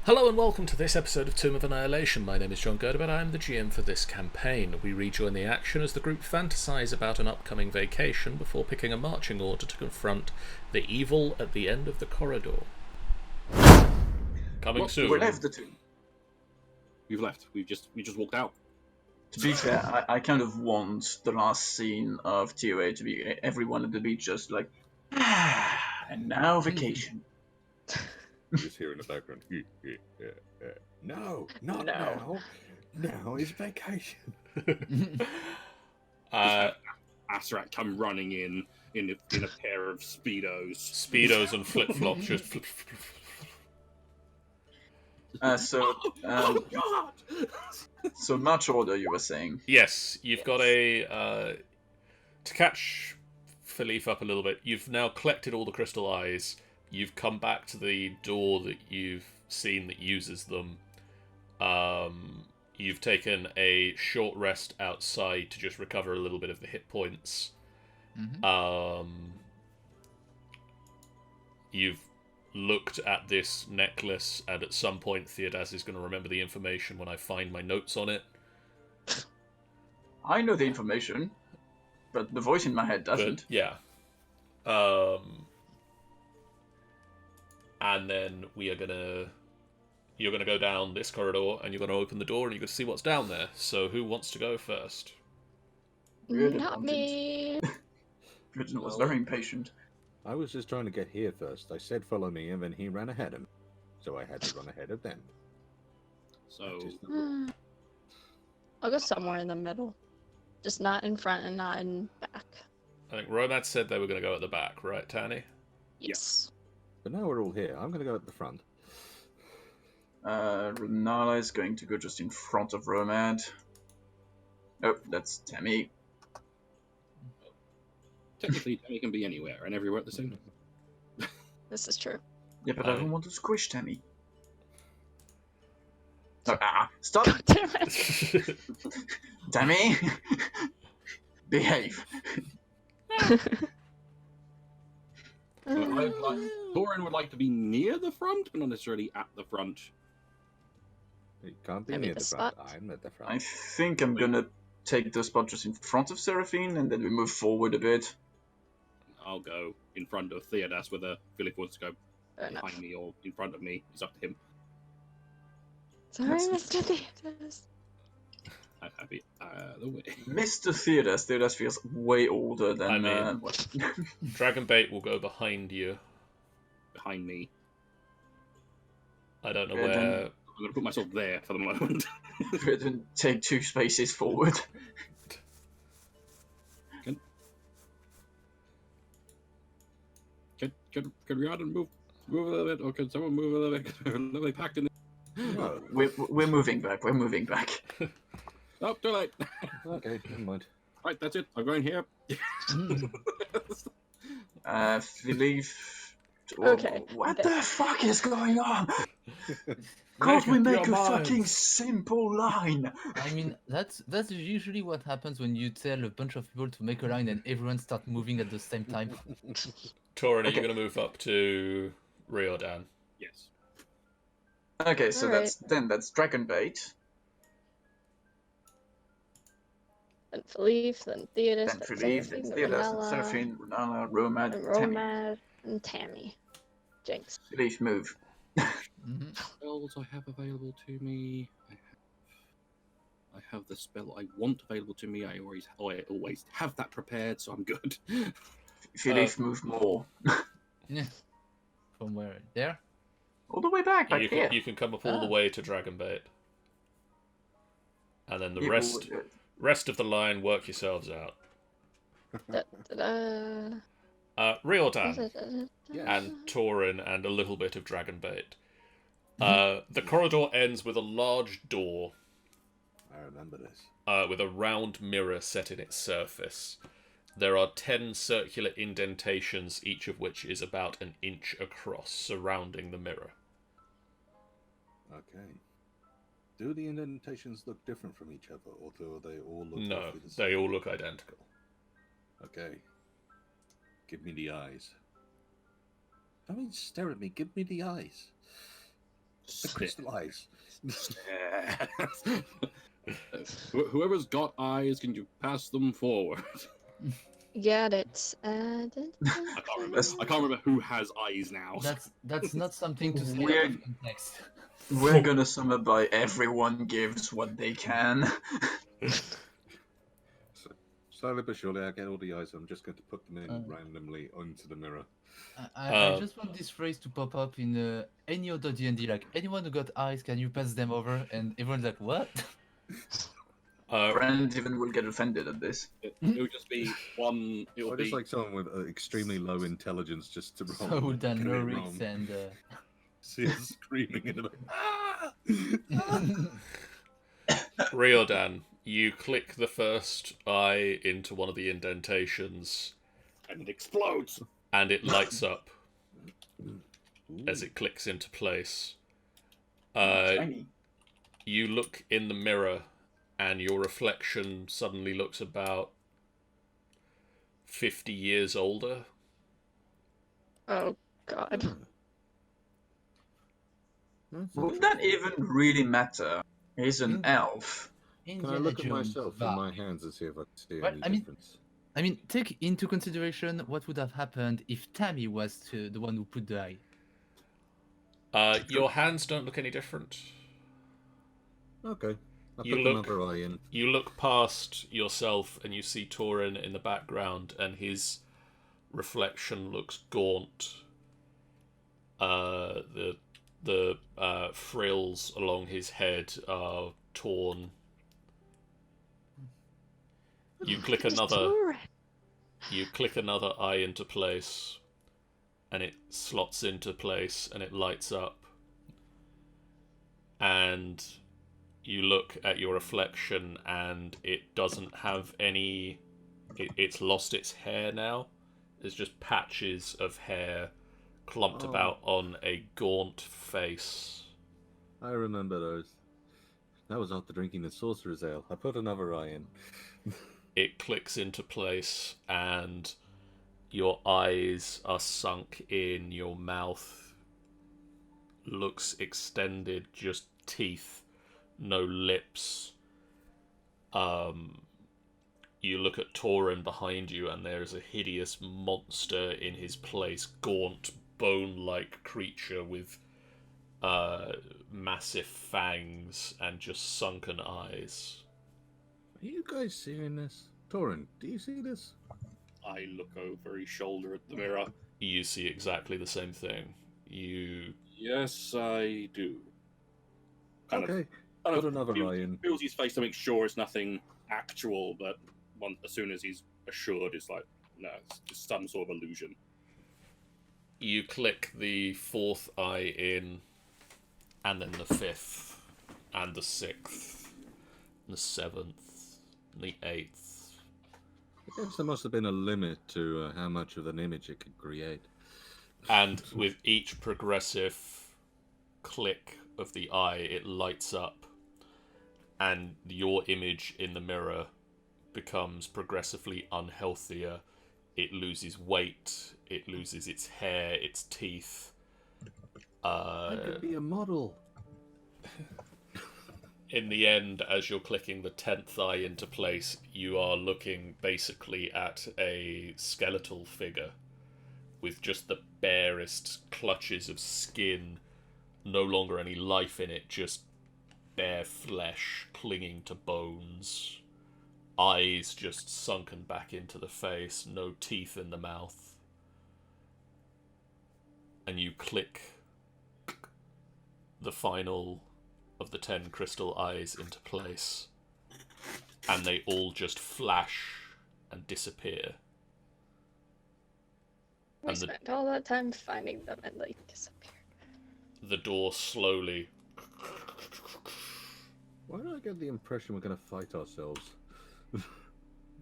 Hello and welcome to this episode of Tomb of Annihilation. My name is John Gerdebet. I am the GM for this campaign. We rejoin the action as the group fantasise about an upcoming vacation before picking a marching order to confront the evil at the end of the corridor. Coming soon. We left the tomb. We've left. We just walked out. To be fair, I kind of want the last scene of TOA to be everyone at the beach just like, and now vacation. Just hear in the background. No, not now. Now is vacation. Asrat come running in a pair of Speedos and flip-flops. Just flip. Oh God! So march order, you were saying? Yes, you've got a... to catch Philippe up a little bit, you've now collected all the crystal eyes. You've come back to the door that you've seen that uses them. You've taken a short rest outside to just recover a little bit of the hit points. Mm-hmm. You've looked at this necklace, and at some point Theodas is going to remember the information when I find my notes on it. I know the information, but the voice in my head doesn't. But, yeah. And then you're gonna go down this corridor, and you're gonna open the door, and you're gonna see what's down there. So who wants to go first? Not me. Ridden was very impatient. I was just trying to get here first. I said follow me, and then he ran ahead of me. So I had to run ahead of them. So I'll go somewhere in the middle. Just not in front and not in back. I think Romance said they were gonna go at the back, right, Tanny? Yes. But now we're all here. I'm going to go at the front. Renala is going to go just in front of Romad. Oh, that's Tammy. technically, Tammy can be anywhere and everywhere at the same time. This is true. Yeah, but I don't want to squish Tammy. No, stop! God damn it. Tammy! Behave. Thorin would like to be near the front, but not necessarily at the front. You can't be Maybe near the the front. spot. I'm at the front. I think I'm gonna take the spot just in front of Seraphine, and then we move forward a bit. I'll go in front of Theodas, whether Philip wants to go Fair enough. behind me or in front of me. It's up to him. Sorry, That's- Mr. Theodas. I'm happy the way. Mr. Theodas feels way older than... I mean- what? Dragonbait will go behind you. Behind me. I don't know Yeah, where. then- I'm going to put myself there for the moment. Then take 2 spaces forward. Can Rihanna move a little bit, or can someone move a little bit? We're a little bit packed in. No. We're moving back. We're moving back. Oh, too late. Okay, never mind. Right, that's it. I'm going here. Philippe. Okay, What okay. the fuck is going on? Can't we up make your a minds. fucking simple line? I mean, that's usually what happens when you tell a bunch of people to make a line and everyone start moving at the same time. Torin, are you Okay. going to move up to Riordan? Yes. Okay, so Alright. that's Dragonbait, Then Philippe, then Theodas, then Philippe, then Theodas, then Seraphine, Renala, Romad, and Tammy. Romad, and Tammy. Jinx. Philippe, move. Mhm. Spells I have available to me. I have the spell I want available to me. I always have that prepared, so I'm good. Philippe, move more. Yeah. From where? There? All the way back You here. can come up all the Ah. way to Dragonbait. And then the You- rest of the line, work yourselves out. Da-da-da. Riordan Yes. and Torin and a little bit of Dragonbait. The corridor ends with a large door I remember this. with a round mirror set in its surface. There are 10 circular indentations, each of which is about an inch across, surrounding the mirror. Okay. Do the indentations look different from each other, or do they all look No, roughly the same? they all look identical. Okay. Give me the eyes. Don't stare at me. Give me the eyes. The crystal eyes. Whoever's got eyes, can you pass them forward? Got it. I can't remember who has eyes now. That's not something to say out Weird. of context. We're gonna sum it by everyone gives what they can. Slowly but surely, I get all the eyes. I'm just going to put them in randomly onto the mirror. I just want this phrase to pop up in any other D&D. Like, anyone who got eyes, can you pass them over? And everyone's like, what? Brand even will get offended at this. It'll just be one. It'll Or be just like someone with extremely low intelligence just to roll. So and Dan get it Norris wrong. and... See us screaming in the back. Riodan, you click the first eye into one of the indentations, and it explodes. and it lights up as it clicks into place. Shiny. You look in the mirror, and your reflection suddenly looks about 50 years older. Oh God. Would that even really matter? He's an elf. Can I look at myself in my hands and see if I see Well, any difference? I mean, take into consideration what would have happened if Tammy was the one who put the eye. Your hands don't look any different. Okay. I'll You put look- another eye in. You look past yourself and you see Torin in the background, and his reflection looks gaunt. The frills along his head are torn. You click another. You click another eye into place, and it slots into place, and it lights up. And you look at your reflection, and it doesn't have any... It's lost its hair now. There's just patches of hair clumped about on a gaunt face. I remember those. That was after drinking the sorcerer's ale. I put another eye in. It clicks into place, and your eyes are sunk in. Your mouth looks extended, just teeth, no lips. You look at Torin behind you, and there is a hideous monster in his place, gaunt, bone-like creature with massive fangs and just sunken eyes. Are you guys seeing this? Torin, do you see this? I look over his shoulder at the mirror. You see exactly the same thing. You... Yes, I do. Okay. Put another eye in. Feels his face to make sure it's nothing actual, but as soon as he's assured, it's like, no, it's just some sort of illusion. You click the fourth eye in, and then the fifth, and the sixth, and the seventh, and the eighth. I guess there must have been a limit to how much of an image it could create. And with each progressive click of the eye, it lights up, and your image in the mirror becomes progressively unhealthier. It loses weight, it loses its hair, its teeth. I could be a model. In the end, as you're clicking the 10th eye into place, you are looking basically at a skeletal figure with just the barest clutches of skin, no longer any life in it, just bare flesh clinging to bones. Eyes just sunken back into the face, no teeth in the mouth. And you click the final of the 10 crystal eyes into place, and they all just flash and disappear. We And the- spent all that time finding them and they disappeared. The door slowly... Why do I get the impression we're going to fight ourselves?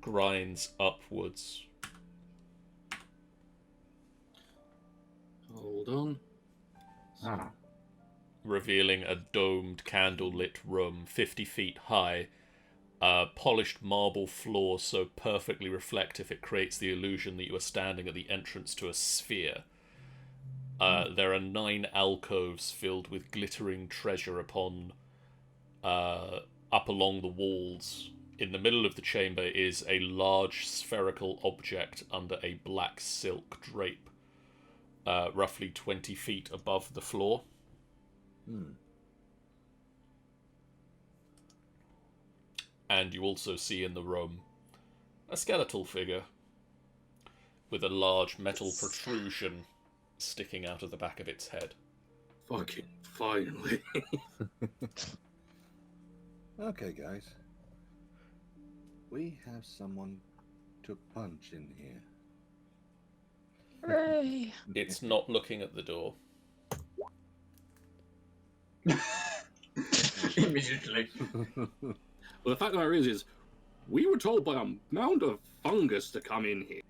grinds upwards. Hold on. Revealing a domed, candlelit room 50 feet high. Polished marble floor so perfectly reflective it creates the illusion that you are standing at the entrance to a sphere. There are 9 alcoves filled with glittering treasure upon up along the walls. In the middle of the chamber is a large spherical object under a black silk drape, roughly 20 feet above the floor. And you also see in the room a skeletal figure with a large metal protrusion sticking out of the back of its head. Fucking finally. Okay, guys. We have someone to punch in here. Hooray! It's not looking at the door. Immediately. Well, the fact of the matter is we were told by a mound of fungus to come in here.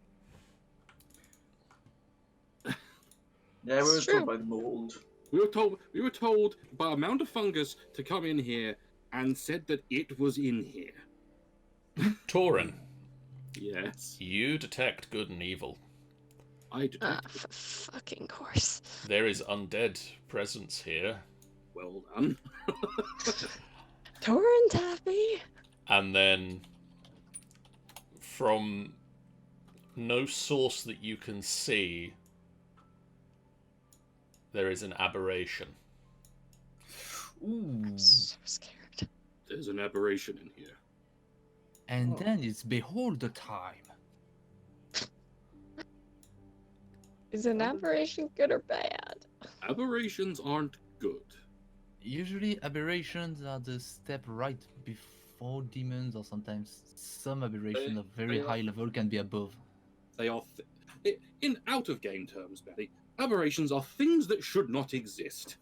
Yeah, we were It's told true. by the mold. We were told by a mound of fungus to come in here and said that it was in here. Tauren, Yes. you detect good and evil. I detect. Fucking course. There is undead presence here. Well done. Torrent happy. And then, from no source that you can see, there is an aberration. Ooh. I'm so scared. There's an aberration in here. And then it's behold the time. Is an aberration good or bad? Aberrations aren't good. Usually aberrations are the step right before demons, or sometimes some aberration of very they are- high level can be above. They are, in out-of-game terms, Betty, aberrations are things that should not exist.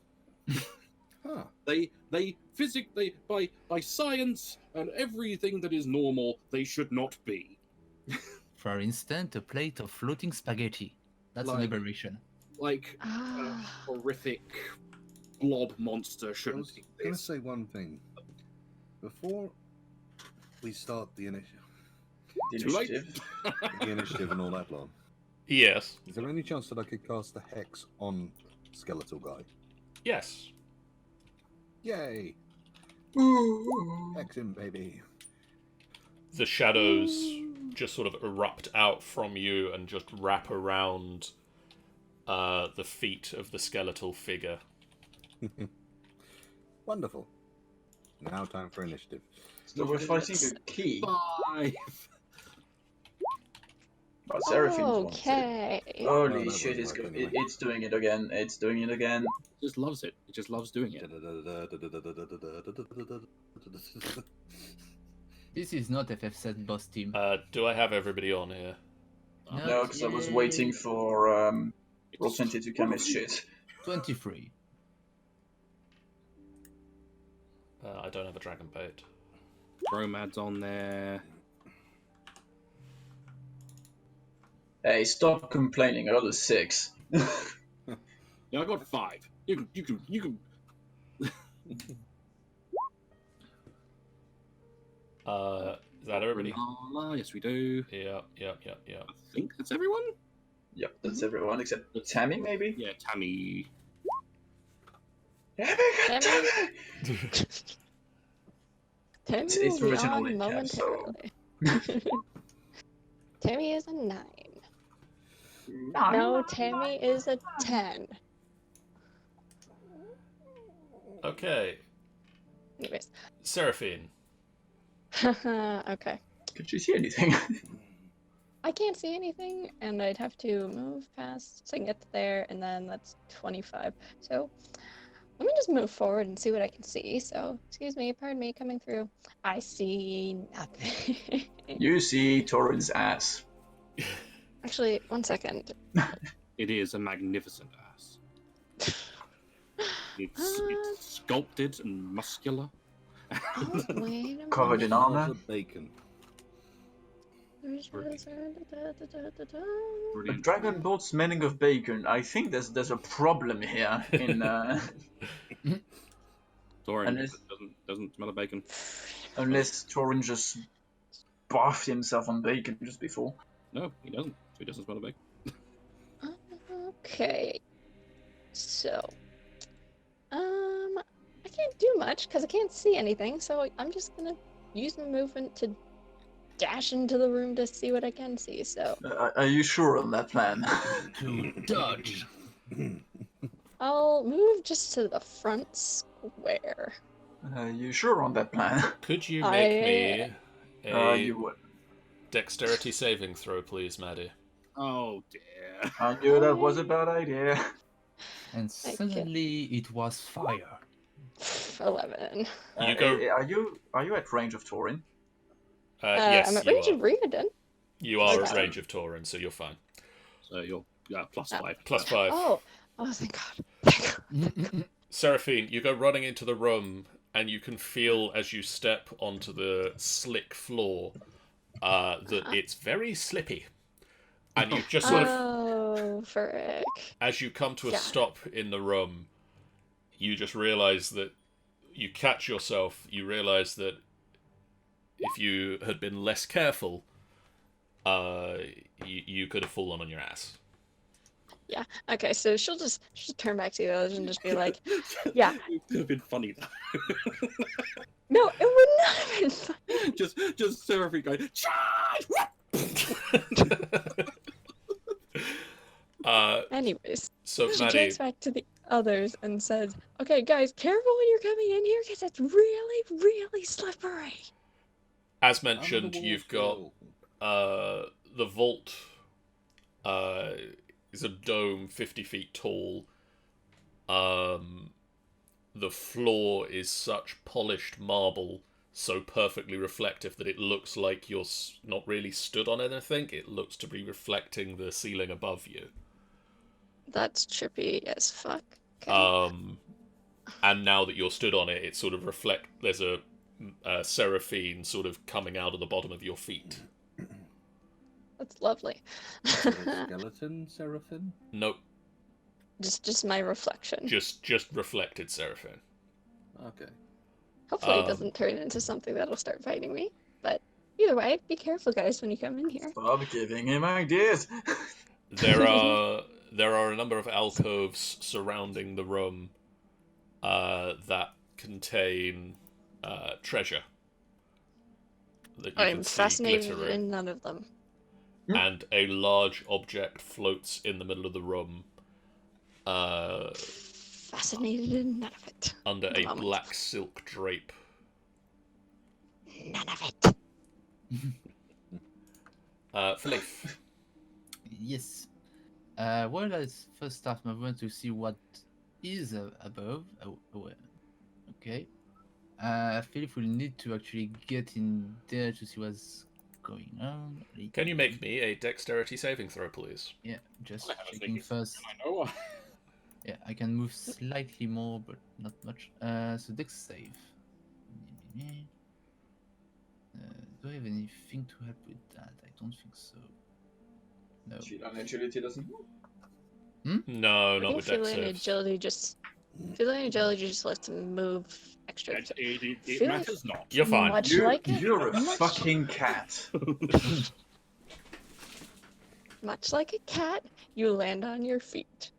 Huh. They physically, by science and everything that is normal, they should not be. For instance, a plate of floating spaghetti. That's an Like- aberration. Like a Ah. horrific blob monster I shouldn't was going to exist. say one thing. Before we start the initiative The Too late. initiative. and all that lot, Yes. is there any chance that I could cast a hex on Skeletal Guy? Yes. Yay! Hex him, baby. The shadows just sort of erupt out from you and just wrap around the feet of the skeletal figure. Wonderful. Now time for initiative. So we're fighting a key. 5. But Seraphim's wanted. Okay. Holy No, that shit, won't it's, work anyway. it's doing it again. It's doing it again. It just loves it. It just loves doing it. This is not FF7 boss team. Do I have everybody on here? No. No, because I was Yay. waiting for Roll20 to come his shit. 23. I don't have a dragon bait. Bromad's on there. Hey, stop complaining. I got a 6. Yeah, I got 5. You can. Is that everybody? Renala, yes we do. Yeah. I think that's everyone. Yep, that's everyone except Tammy, maybe? Yeah, Tammy. Yeah, Tammy? Tammy It's will be written on all in caps, so- momentarily. Tammy is a 9. No, Tammy is a 10. Okay. Anyways. Seraphine. Okay. Could you see anything? I can't see anything, and I'd have to move past so I can get there, and then that's 25. So let me just move forward and see what I can see. So, excuse me, pardon me, coming through. I see nothing. You see Torin's ass. Actually, one second. It is a magnificent ass. It's sculpted and muscular. Oh, wait a Covered in armor. The bacon. minute. A dragon boat smelling of bacon. I think there's a problem here in Thorin Unless- doesn't smell of bacon. unless Torin just buffed himself on bacon just before. No, he doesn't. So he doesn't smell of bacon. Okay. So, I can't do much because I can't see anything. So I'm just gonna use my movement to dash into the room to see what I can see. So Are you sure on that plan? To dodge. I'll move just to the front square. Are you sure on that plan? Could you make me a You would. dexterity saving throw, please, Maddie? Oh dear. I knew that was a bad idea. And suddenly it was fire. 11. You go. Are you at range of Torin? Yes, I'm at you range are. of Reardon. You are at Okay. range of Tauren, so you're fine. So you're +5. +5. Oh, thank God. Thank God. Seraphine, you go running into the room, and you can feel as you step onto the slick floor that it's very slippy. And you just sort of, Oh, frick. as you come to a Yeah. stop in the room, you just realise that you catch yourself. You realise that if you had been less careful, you could have fallen on your ass. Yeah. Okay, so she'll just turn back to the others and just be like, yeah. It would have been funny though. No, it would not have been fun. just Seraphine going, charge! Anyways, So, she Maddie, turns back to the others and says, okay, guys, careful when you're coming in here because it's really, really slippery. as mentioned, you've got the vault is a dome 50 feet tall. The floor is such polished marble, so perfectly reflective that it looks like you're not really stood on anything. It looks to be reflecting the ceiling above you. That's trippy as fuck. Okay. And now that you're stood on it, it sort of there's a seraphine sort of coming out of the bottom of your feet. That's lovely. Skeleton seraphim? Nope, just my reflection. just reflected seraphine. Okay. Hopefully it doesn't turn into something that'll start fighting me. But either way, be careful, guys, when you come in here. Stop giving him ideas. There are a number of alcoves surrounding the room that contain treasure that you I'm can see fascinated glittering. in none of them. And a large object floats in the middle of the room Fascinated in none of it. under At the a moment. black silk drape. None of it. Philippe. Yes. Well, let's first start movement to see what is above. Okay. Philip will need to actually get in there to see what's going on. Can you make me a dexterity saving throw, please? Yeah, just I have a checking sneaky first. I know. Yeah, I can move slightly more, but not much. So Dex save. Do I have anything to help with that? I don't think so. No. Agility doesn't work. No, I not think with dex feeling saves. agility just lets him move extra. It Feel like- matters not. You're fine. Much like it. You're a Much- fucking cat. Much like a cat, you land on your feet.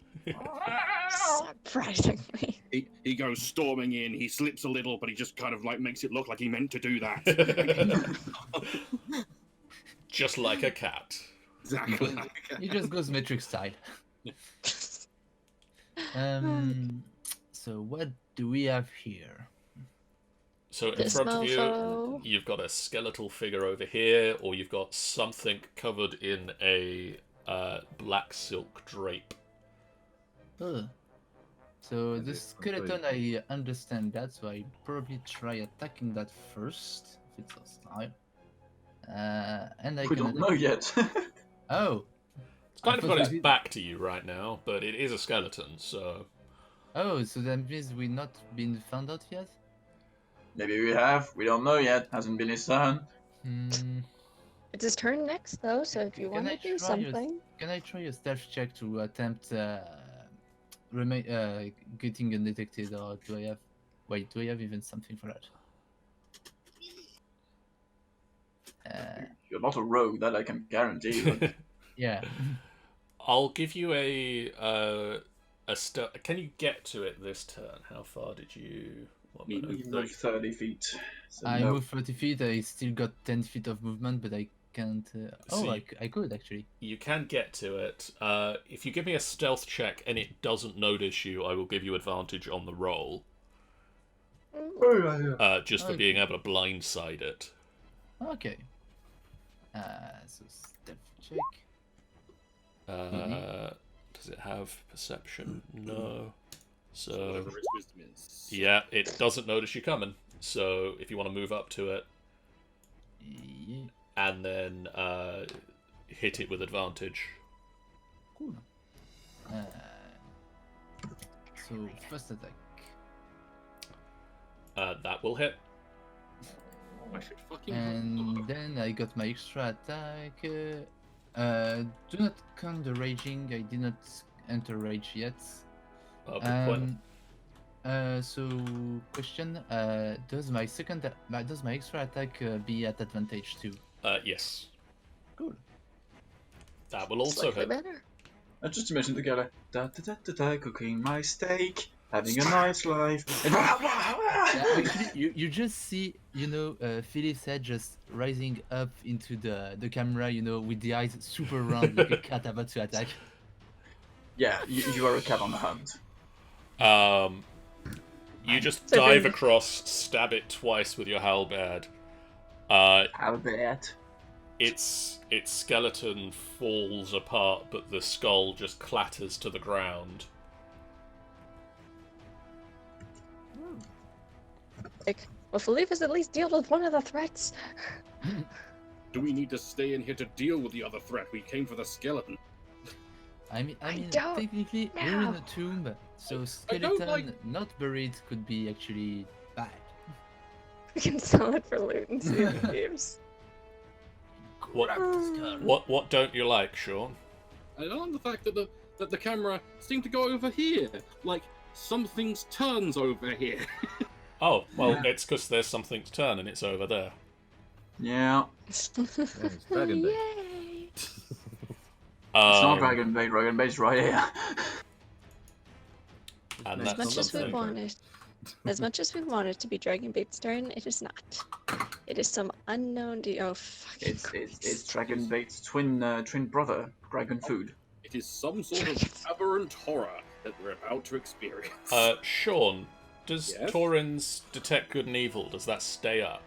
Surprisingly. He goes storming in, he slips a little, but he just kind of like makes it look like he meant to do that. Just like a cat. Exactly. He just goes metric style. So what do we have here? So in This front of you, mofo. you've got a skeletal figure over here, or you've got something covered in a black silk drape. Oh. So the skeleton, I understand that, so I probably try attacking that first, if it's hostile. And I We can don't know yet. Oh. It's kind I of thought got we its did- back to you right now, but it is a skeleton, so... Oh, so that means we've not been found out yet? Maybe we have. We don't know yet. Hasn't been his turn. It's his turn next, though, so if you Can want I to do try your- something. Can I try a stealth check to attempt getting undetected, or do I have... Wait, do I have even something for that? You're not a rogue, that I can guarantee. But Yeah. I'll give you a Can you get to it this turn? How far did you? What Me, minute? You moved 30 feet. So I no. moved 30 feet. I still got 10 feet of movement, but I can't. So I could actually. You can get to it. If you give me a stealth check and it doesn't notice you, I will give you advantage on the roll. Just for being able to blindside it. Okay. So stealth check. Does it have perception? No. So Whatever its wisdom is. yeah, it doesn't notice you coming. So if you want to move up to it Yeah. and then hit it with advantage. Cool. So first attack. That will hit. I should fucking. And then I got my extra attack. Do not count the raging. I did not enter rage yet. Oh, good point. So question: does my extra attack be at advantage too? Yes. Cool. That will also Slightly hit. better. I just imagine the guy like cooking my steak, having a nice life. And Actually, you just see, Philip's head just rising up into the camera, with the eyes super round like a cat about to attack. yeah, you are a cat on the hunt. You just So dive then- across, stab it twice with your halberd. How bad? Its skeleton falls apart, but the skull just clatters to the ground. Like, well, Philippe has at least dealt with one of the threats. Do we need to stay in here to deal with the other threat? We came for the skeleton. I mean, don't technically, we're in know. a tomb, so I don't skeleton like- not buried could be actually bad. We can sell it for loot and see if it gives. What don't you like, Sean? I don't like the fact that the camera seemed to go over here. Like something's turns over here. Oh, well, it's because there's something's turn and it's over there. Yeah, it's Dragon Bait. Yay! it's not Um, Dragon Bait. Dragon Bait's right here. and As that's much as we something. want it to be Dragon Bait's turn, it is not. It is some unknown. Oh fucking It's Christ. Dragon Bait's twin brother, Dragon Food. It is some sort of aberrant horror that we're about to experience. Sean, does Yes? Taurin's detect good and evil, does that stay up?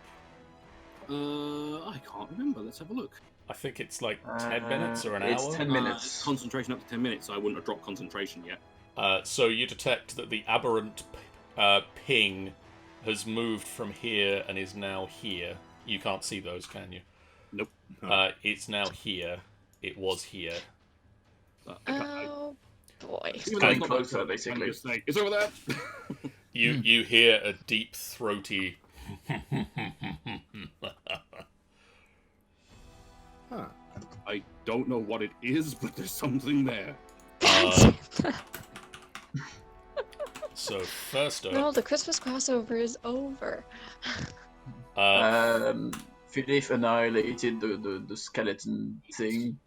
I can't remember. Let's have a look. I think it's like 10 minutes or an It's hour. 10 minutes. Concentration up to 10 minutes. So I wouldn't have dropped concentration yet. So you detect that the aberrant ping has moved from here and is now here. You can't see those, can you? Nope. It's now here. It was here. Oh boy. Even though coming it's not closer, close, basically. I'm just saying, it's over there. You hear a deep throaty. Huh. I don't know what it is, but there's something there. So first No, up, the Christmas crossover is over. Philippe annihilated the skeleton thing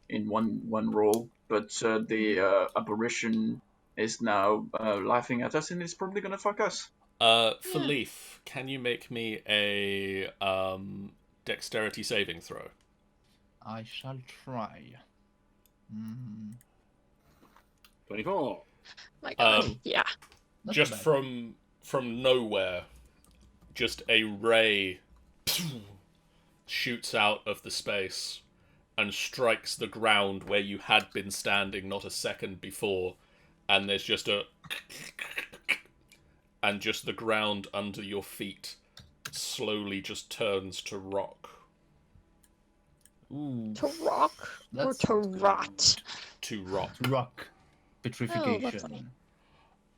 in one roll, but the aberration is now laughing at us and is probably gonna fuck us. Philippe, can you make me a dexterity saving throw? I shall try. 24. My God. Um, Yeah. Not Just bad. from nowhere, just a ray shoots out of the space and strikes the ground where you had been standing not a second before, and there's just and just the ground under your feet slowly just turns to rock. Ooh, To rock or That's to rot. To rock. rock petrification.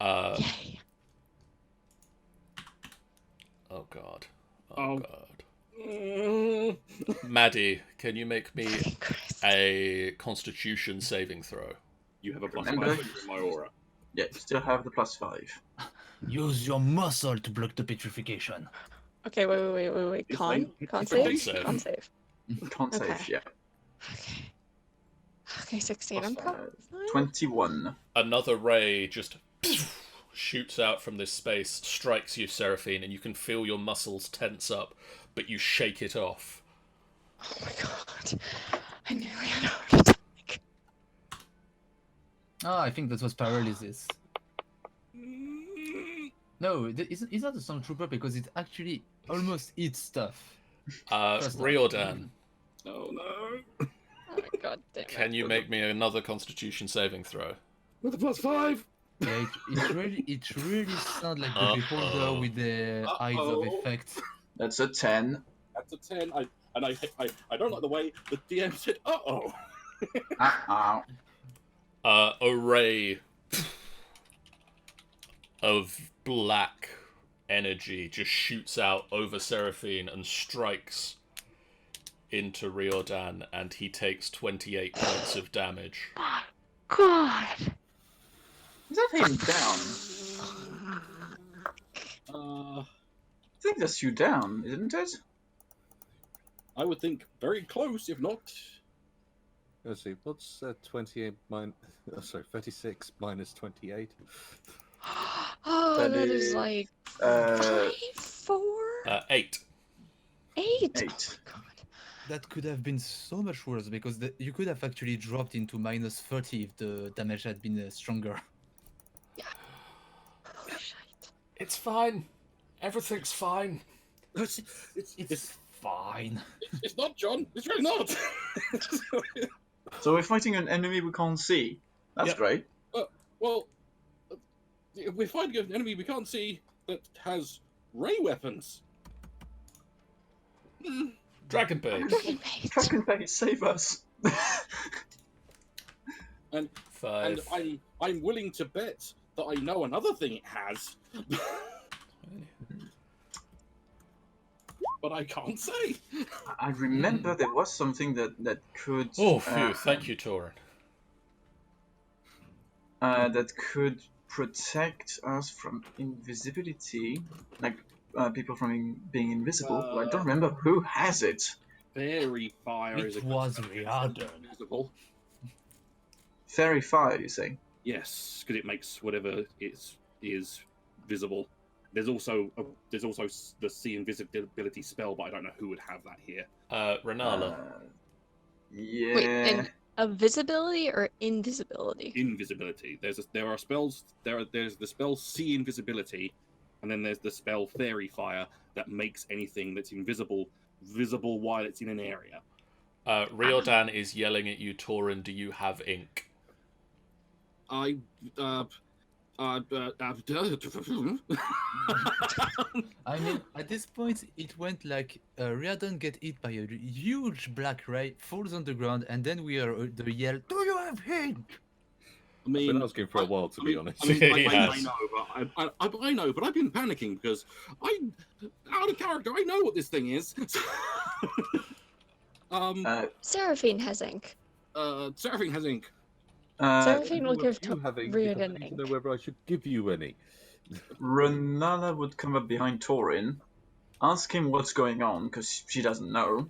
lovely. Yay. Oh god. Oh. God. Maddie, can you make me Fucking Christ. a constitution saving throw? You have a plus Remember? 5 in my aura. Yeah, you still have the +5. Use your muscle to block the petrification. Okay, wait. It's Con? like- Con it's save? con save. Con save. Can't Okay. save, yeah. Okay. Okay, 16. I'm probably fine. 21. Another ray just shoots out from this space, strikes you, Seraphine, and you can feel your muscles tense up, but you shake it off. Oh my god. I nearly had a heart attack. Oh, I think that was paralysis. No, it's not a stormtrooper because it actually almost eats stuff. Riordan, Oh no. Oh my god damn it. can you make me another Constitution saving throw? With a +5. Yeah, it really sounds like the beholder with the eyes of effect. That's a 10. That's a 10. I don't like the way the DM said, uh-oh. A ray of black energy just shoots out over Seraphine and strikes into Riordan, and he takes 28 points of damage. God. Is that him down? I think that's you down, isn't it? I would think very close, if not. Let's see, what's 28 minus... Oh, sorry, 36 minus 28? Oh, That that is, is like 5, 4? 8. 8? 8. Oh my god. That could have been so much worse because you could have actually dropped into minus 30 if the damage had been stronger. Yeah. Oh shit. It's fine. Everything's fine. It's Fine. it's not, John. It's really not. So we're fighting an enemy we can't see. That's Yep. great. Well, we're fighting an enemy we can't see that has ray weapons. Dragon Bait. Dragon bait. Dragon Bait, save us. And 5. I'm willing to bet that I know another thing it has. But I can't say. I remember there was something that could... Oh, phew. Thank you, Torin. that could protect us from invisibility. Like, people from being invisible. But I don't remember who has it. Fairy fire is It was Riordan. invisible. Fairy Fire, you say? Yes, because it makes whatever is visible. There's also the see invisibility spell, but I don't know who would have that here. Renala. Yeah. Wait, a visibility or invisibility? Invisibility. There are spells. There's the spell see invisibility, and then there's the spell fairy fire that makes anything that's invisible visible while it's in an area. Riordan is yelling at you, Torin. Do you have ink? I I mean, at this point, it went like Riordan get hit by a huge black ray, falls on the ground, and then we are the yell, "Do you have ink?" I mean, I've been asking for a while, to be honest. I know, but I've been panicking because I'm out of character. I know what this thing is. Seraphine has ink. Seraphine has ink. Seraphine will Well, give you have ink, Riordan because I need ink. to know whether I should give you any. Renala would come up behind Torin, ask him what's going on, because she doesn't know.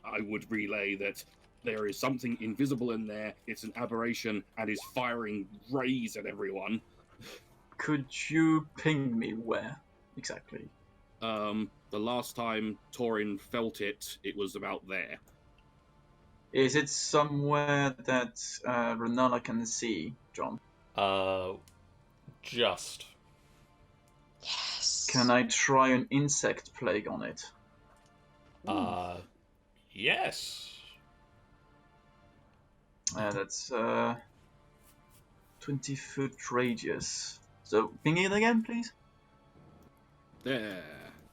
I would relay that there is something invisible in there. It's an aberration and is firing rays at everyone. Could you ping me where exactly? The last time Torin felt it, it was about there. Is it somewhere that Renala can see, John? Just. Yes. Can I try an insect plague on it? Yes. That's 20-foot radius. So ping it again, please. There.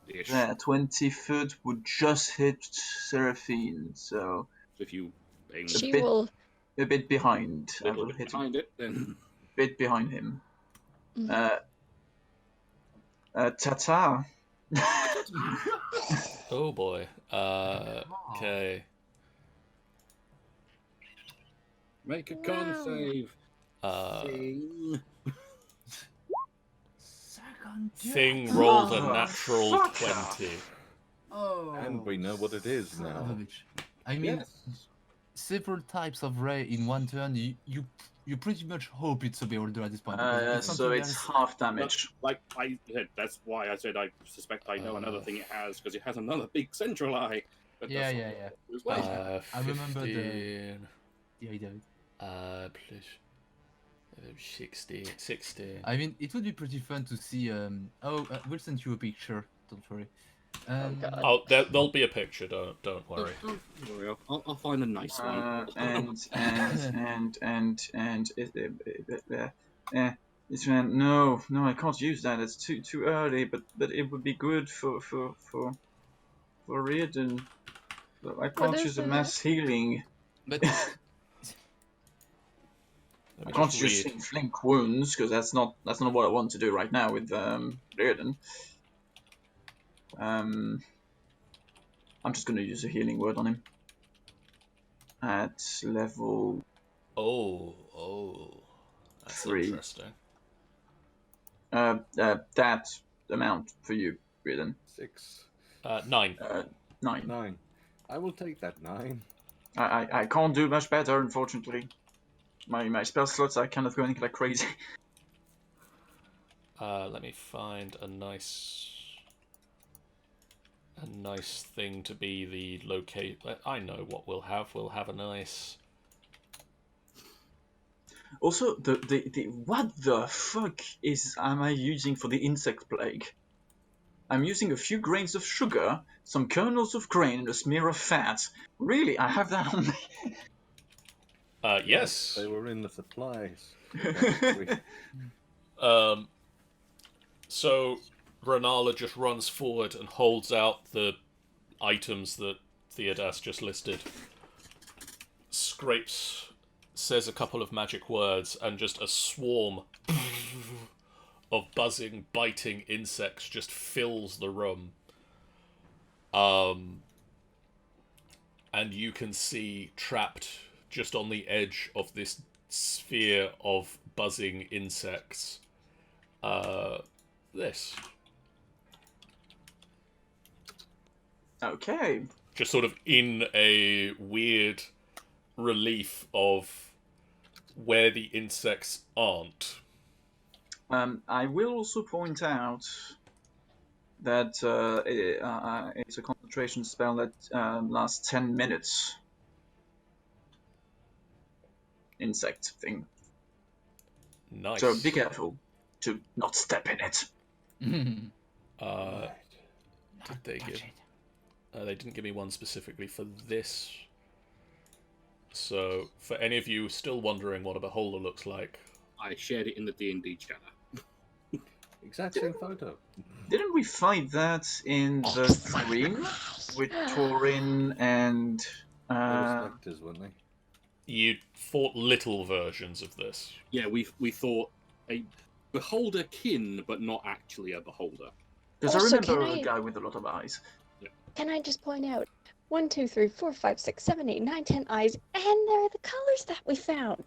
Ish. There, 20 foot would just hit Seraphine, so If you aim She bit- will. a bit behind. a I little will bit hit a behind it, then bit behind him. Mhm. Tata. Oh boy. Okay. make a con Wow. save. Second Thing rolled a Oh, natural fucker. 20. Oh, And we know what it is now. savage. I mean, Yes. several types of ray in one turn, you pretty much hope it's a beholder at this point. Because if it's So something it's else, half damage. Like I said, that's why I said I suspect I know another thing it has, because it has another big central eye. That Yeah, does yeah, something yeah. as well. I remember the 15, idea of it. plus 16. I mean, it would be pretty fun to see. We'll send you a picture. Don't worry. God. Oh, there'll be a picture. Don't worry. Don't worry, I'll find a nice one. This man, no, I can't use that. It's too early. But it would be good for Reardon. But I can't is use a it? mass healing. But Let I me can't just just read. inflict wounds because that's not what I want to do right now with Reardon. I'm just going to use a healing word on him at level Oh, that's 3. interesting. That amount for you, Reardon. 6, 9. 9. 9. I will take that 9. I can't do much better, unfortunately. My spell slots are kind of going like crazy. Let me find a nice thing to be the locate. I know what we'll have. We'll have a nice. Also, the what the fuck am I using for the insect plague? I'm using a few grains of sugar, some kernels of grain, and a smear of fat. Really, I have that on me. Yes. They were in the supplies. So Renala just runs forward and holds out the items that Theodas just listed. Scrapes, says a couple of magic words, and just a swarm of buzzing, biting insects just fills the room. And you can see trapped just on the edge of this sphere of buzzing insects. This. Okay. Just sort of in a weird relief of where the insects aren't. I will also point out that it's a concentration spell that lasts 10 minutes. Insect thing. Nice. So be careful to not step in it. Did they give? They didn't give me one specifically for this. So, for any of you still wondering what a beholder looks like, I shared it in the D&D chatter. Exact same photo. Didn't we fight that in the dream with Torin and? They were specters, weren't they? you fought little versions of this. Yeah, we thought a beholder kin, but not actually a beholder. Because I Also, remember can a I- guy with a lot of eyes. Can I just point out 1, 2, 3, 4, 5, 6, 7, 8, 9, 10 eyes, and there are the colors that we found.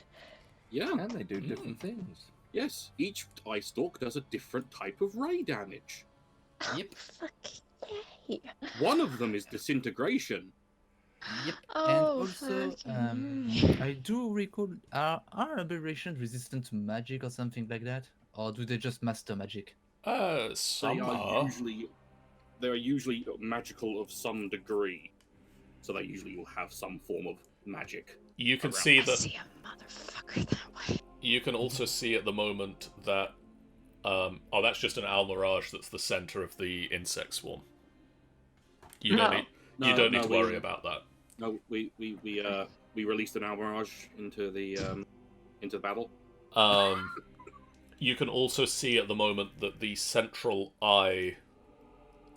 Yeah, And they do different things. yes. Each eye stalk does a different type of ray damage. Yep. Fuck yay. One of them is disintegration. Yep. Oh, And also, fucking I do recall, are Aberration resistant to magic or something like that? Or do they just master magic? Some They are. are usually magical of some degree, so they usually will have some form of magic. You can around. see I that. see a motherfucker that way. You can also see at the moment that. That's just an Almirage that's the center of the insect swarm. You don't need. You don't need to worry about that. No, we released an Almirage into the battle. You can also see at the moment that the central eye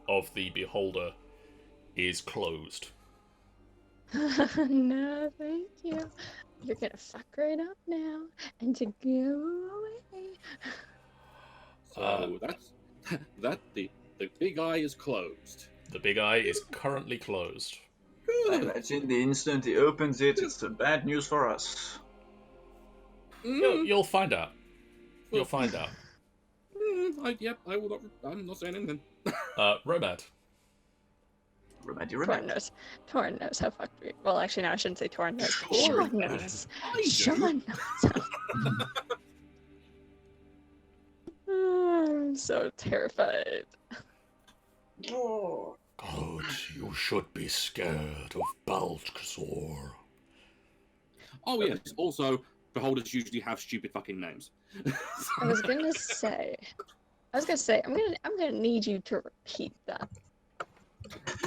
of the beholder is closed. No, thank you. You're gonna fuck right up now and to go away. So the big eye is closed. The big eye is currently closed. I imagine the instant he opens it, it's bad news for us. You'll find out. You'll find out. I will not. I'm not saying anything. Romad. Torn knows. Torn knows how fucked we. Well, actually, no, I shouldn't say Torn knows. Sure. Sean knows. I do. Sean knows. I'm so terrified. Oh. God, you should be scared of Balthazar. Oh yes. Also, beholders usually have stupid fucking names. I was gonna say, I'm gonna need you to repeat that.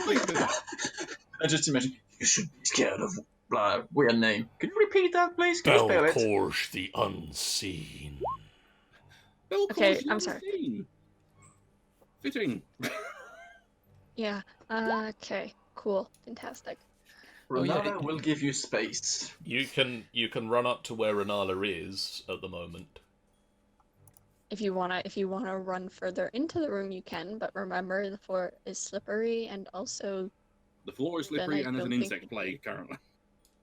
I just imagine you should be scared of blah weird name. Can you repeat that, please? Can you spell it? Belcorge the Unseen. Okay, I'm sorry. Fitting. Yeah. Okay. Cool. Fantastic. Renala will give you space. You can run up to where Renala is at the moment. If you wanna run further into the room, you can. But remember, the floor is slippery, and also The floor is slippery and there's an insect plague currently.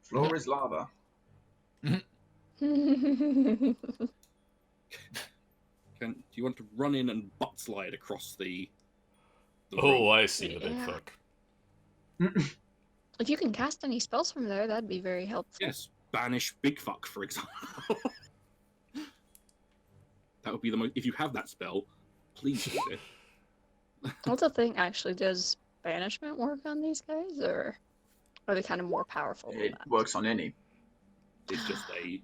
Floor is lava. Do you want to run in and butt slide across the Oh, room? I see the big Yeah. fuck. If you can cast any spells from there, that'd be very helpful. Yes, banish big fuck, for example. That would be the most. If you have that spell, please use it. What's the thing? Actually, does banishment work on these guys, or are they kind of more powerful than It that? works on any. It's just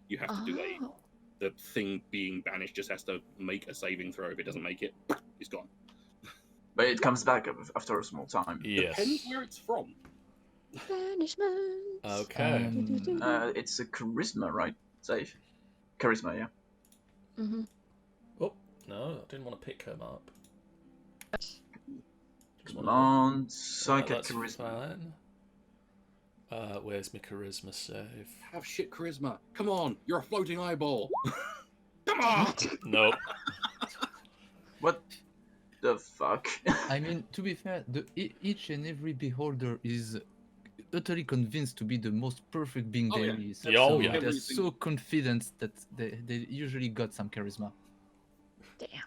you have to do Oh. the thing being banished just has to make a saving throw. If it doesn't make it, it's gone. But it comes back after a small time. Yes. Depends where it's from. Banishment. Okay. It's a charisma, right? Save. Charisma, yeah. Mm-hmm. Oh, no, I didn't want to pick him up. Just Come wanna- on, psychic that's charisma. fine. Where's my charisma save? Have shit charisma. Come on, you're a floating eyeball. Come on. Nope. What the fuck? I mean, to be fair, each and every beholder is utterly convinced to be the most perfect being Oh, there yeah. is. Yeah, oh, So yeah. they're Everything. so confident that they usually got some charisma. Damn.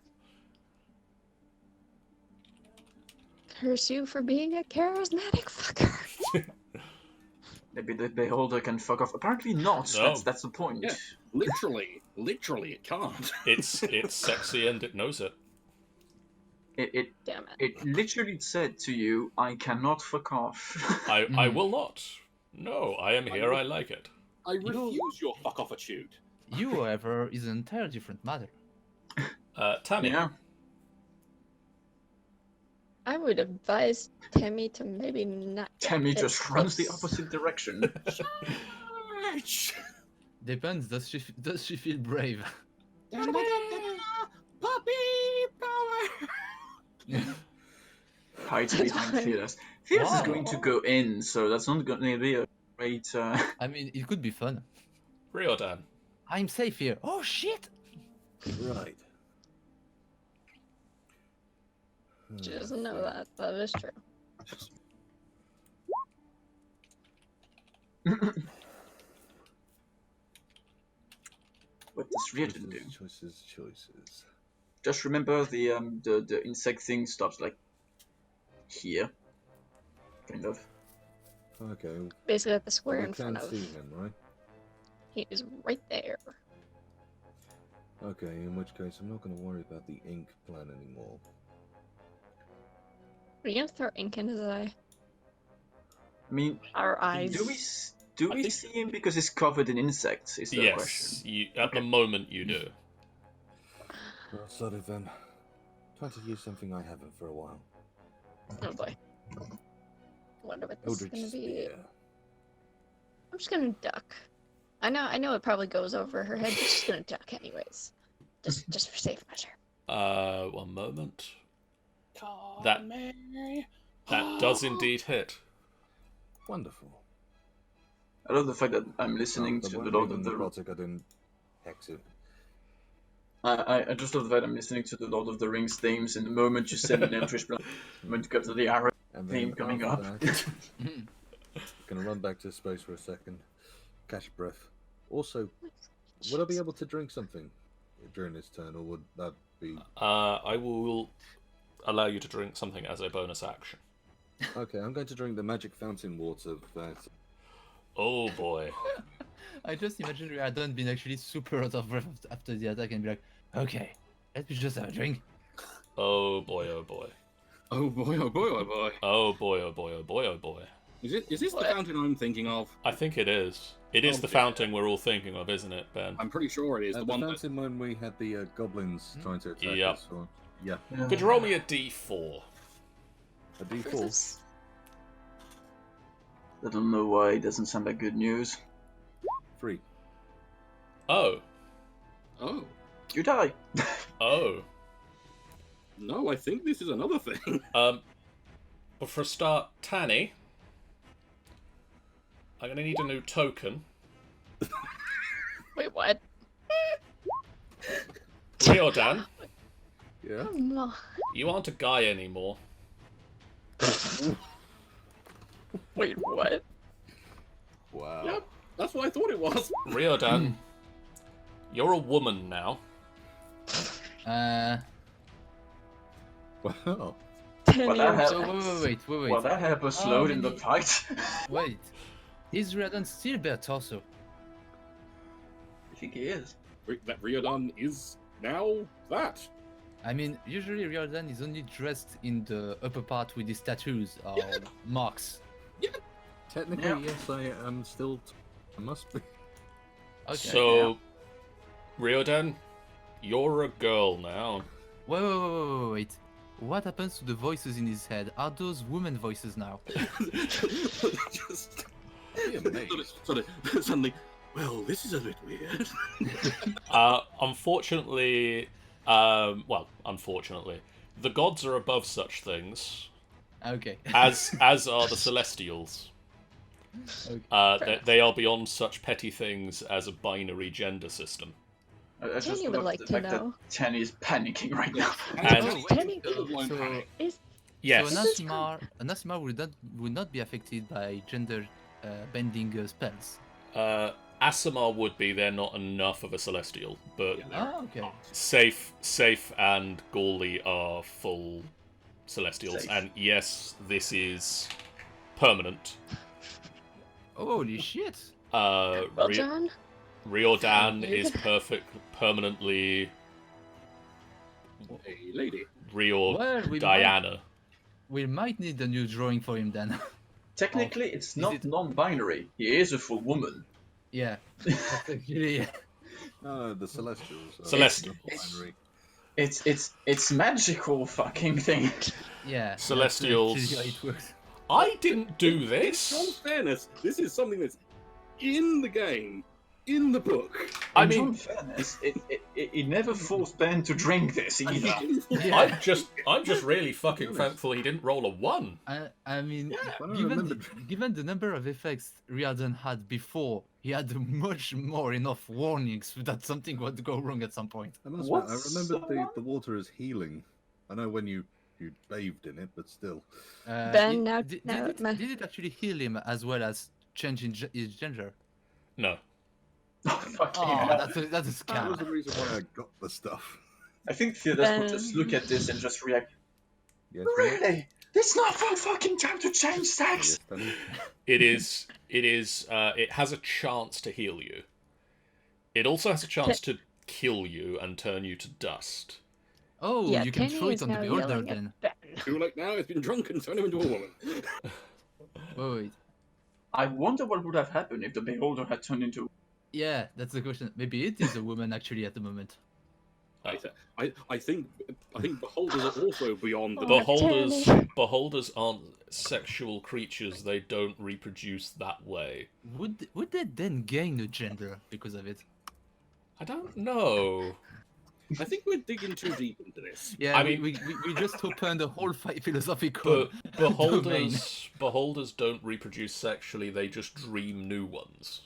Curse you for being a charismatic fucker. Maybe the beholder can fuck off. Apparently not. No. That's the point. Yeah. Literally, it can't. It's sexy and it knows it. It Damn it. it literally said to you, "I cannot fuck off." I will not. No, I am here. I like it. I refuse your fuck off attitude. You, however, is an entirely different matter. Tammy. Yeah. I would advise Tammy to maybe not. get Tammy this just runs the close. opposite direction. Depends. Does she feel brave? Puppy power. Hides behind Theus. Theus is going to go in, so that's not going to be a great. I mean, it could be fun. Riordan. I'm safe here. Oh shit! Right. She doesn't know that, but it's true. What does Riordan do? Choices. Just remember the insect thing stops like here, kind of. Okay. Basically at the square I in front can't of. see him, right? He is right there. Okay, in which case I'm not going to worry about the ink plan anymore. Are you gonna throw ink in his eye? I mean, Our eyes. do I we think- see him because he's covered in insects? Is the Yes, question. you, at the moment you do. Well, sort of trying to use something I haven't for a while. Oh boy. Wonder what this is Eldritch gonna be. Spear. I'm just gonna duck. I know it probably goes over her head, but she's gonna duck anyways. Just for safe measure. One moment. That does indeed hit. Wonderful. I love the fact that I'm listening The to one the Lord being of the. necrotic, I didn't hex it. I just love the fact I'm listening to the Lord of the Rings themes, and the moment you said an Eldritch Blast, the moment you got to the arrow And theme coming after up. that, gonna run back to space for a second, catch breath. Also, would I be able to drink something during this turn, or would that be? I will allow you to drink something as a bonus action. Okay, I'm going to drink the magic fountain water that. Oh boy. I just imagine Riordan being actually super out of breath after the attack and be like, okay, let me just have a drink. Oh boy, oh boy. Oh boy, oh boy, oh boy. Oh boy, oh boy, oh boy, oh boy. Is this the fountain I'm thinking of? I think it is. It is Oh, the dear. fountain we're all thinking of, isn't it, Ben? I'm pretty sure it is. The The one that... fountain when we had the goblins trying to attack Yep. us. Or... Yeah, Could you roll me a d4? a D4. I don't know why it doesn't sound like good news. 3. Oh. Oh. You die. Oh. No, I think this is another thing. But for a start, Tanny, I'm going to need a new token. Wait, what? Riordan, Yeah. No. you aren't a guy anymore. Wait, what? Wow. Yep, that's what I thought it was. Riordan, you're a woman now. Wow. Well, that So helps. wait. Well, that helped us load in the many- fight. Wait. Is Riordan still bare torso? I think he is. That Riordan is now that. I mean, usually Riordan is only dressed in the upper part with his tattoos or marks. Technically, Yeah. yes, I am still. I must be. Okay. So, Riordan, you're a girl now. Wait. What happens to the voices in his head? Are those women voices now? Just suddenly, well, this is a bit weird. Unfortunately, the gods are above such things, Okay. as are the Celestials. They are beyond such petty things as a binary gender system. I just Tanny would love like the to fact that know. Tanny is panicking right now. And- Oh, wait, Tanny- so, Yes. So Anasimar would not be affected by gender bending spells. Asimar would be. They're not enough of a Celestial, but Okay. Safe and Gawley are full Celestials. Safe. And yes, this is permanent. Holy shit! Uh, Well, Ri- John? Riordan is permanently Hey, lady. Rior Well, Diana. We might need a new drawing for him then. Technically, it's Is not it- non-binary. He is a full woman. Yeah. That's actually, No, the Celestials. are Celestials. binary. It's magical fucking thing. yeah. Celestials. That's actually how it works. I didn't do In this. fairness, this is something that's in the game, in the book. I In mean, all fairness, it never forced Ben to drink this either. Yeah. I'm just really fucking thankful he didn't roll a 1. I mean, I don't given remember given the number of effects Riordan had before, he had much more enough warnings that something would go wrong at some point. I must What? admit, I remembered the water as healing. I know when you bathed in it, but still. Ben, now- did, now- did it actually heal him as well as change his gender? No. Fucking Oh, hell. that's a That was scam. the reason why I got the stuff. I think Theodas would just look at this and just react. Yes, Really? It's not for fucking time to change sex. Yes, Danny. It has a chance to heal you. It also has a chance to kill you and turn you to dust. Oh, Yeah, you can Tanny throw is it on the now beholder yelling at then. Ben. Too late now, it's been drunk and turned him into a woman. Wait. I wonder what would have happened if the beholder had turned into. Yeah, that's the question. Maybe it is a woman actually at the moment. I think beholders are also beyond the Oh, Beholders aren't sexual creatures. They don't reproduce that way. Would they then gain a gender because of it? I don't know. I think we're digging too deep into this. Yeah, I we, mean- we just opened a whole philosophical But domain. beholders don't reproduce sexually. They just dream new ones.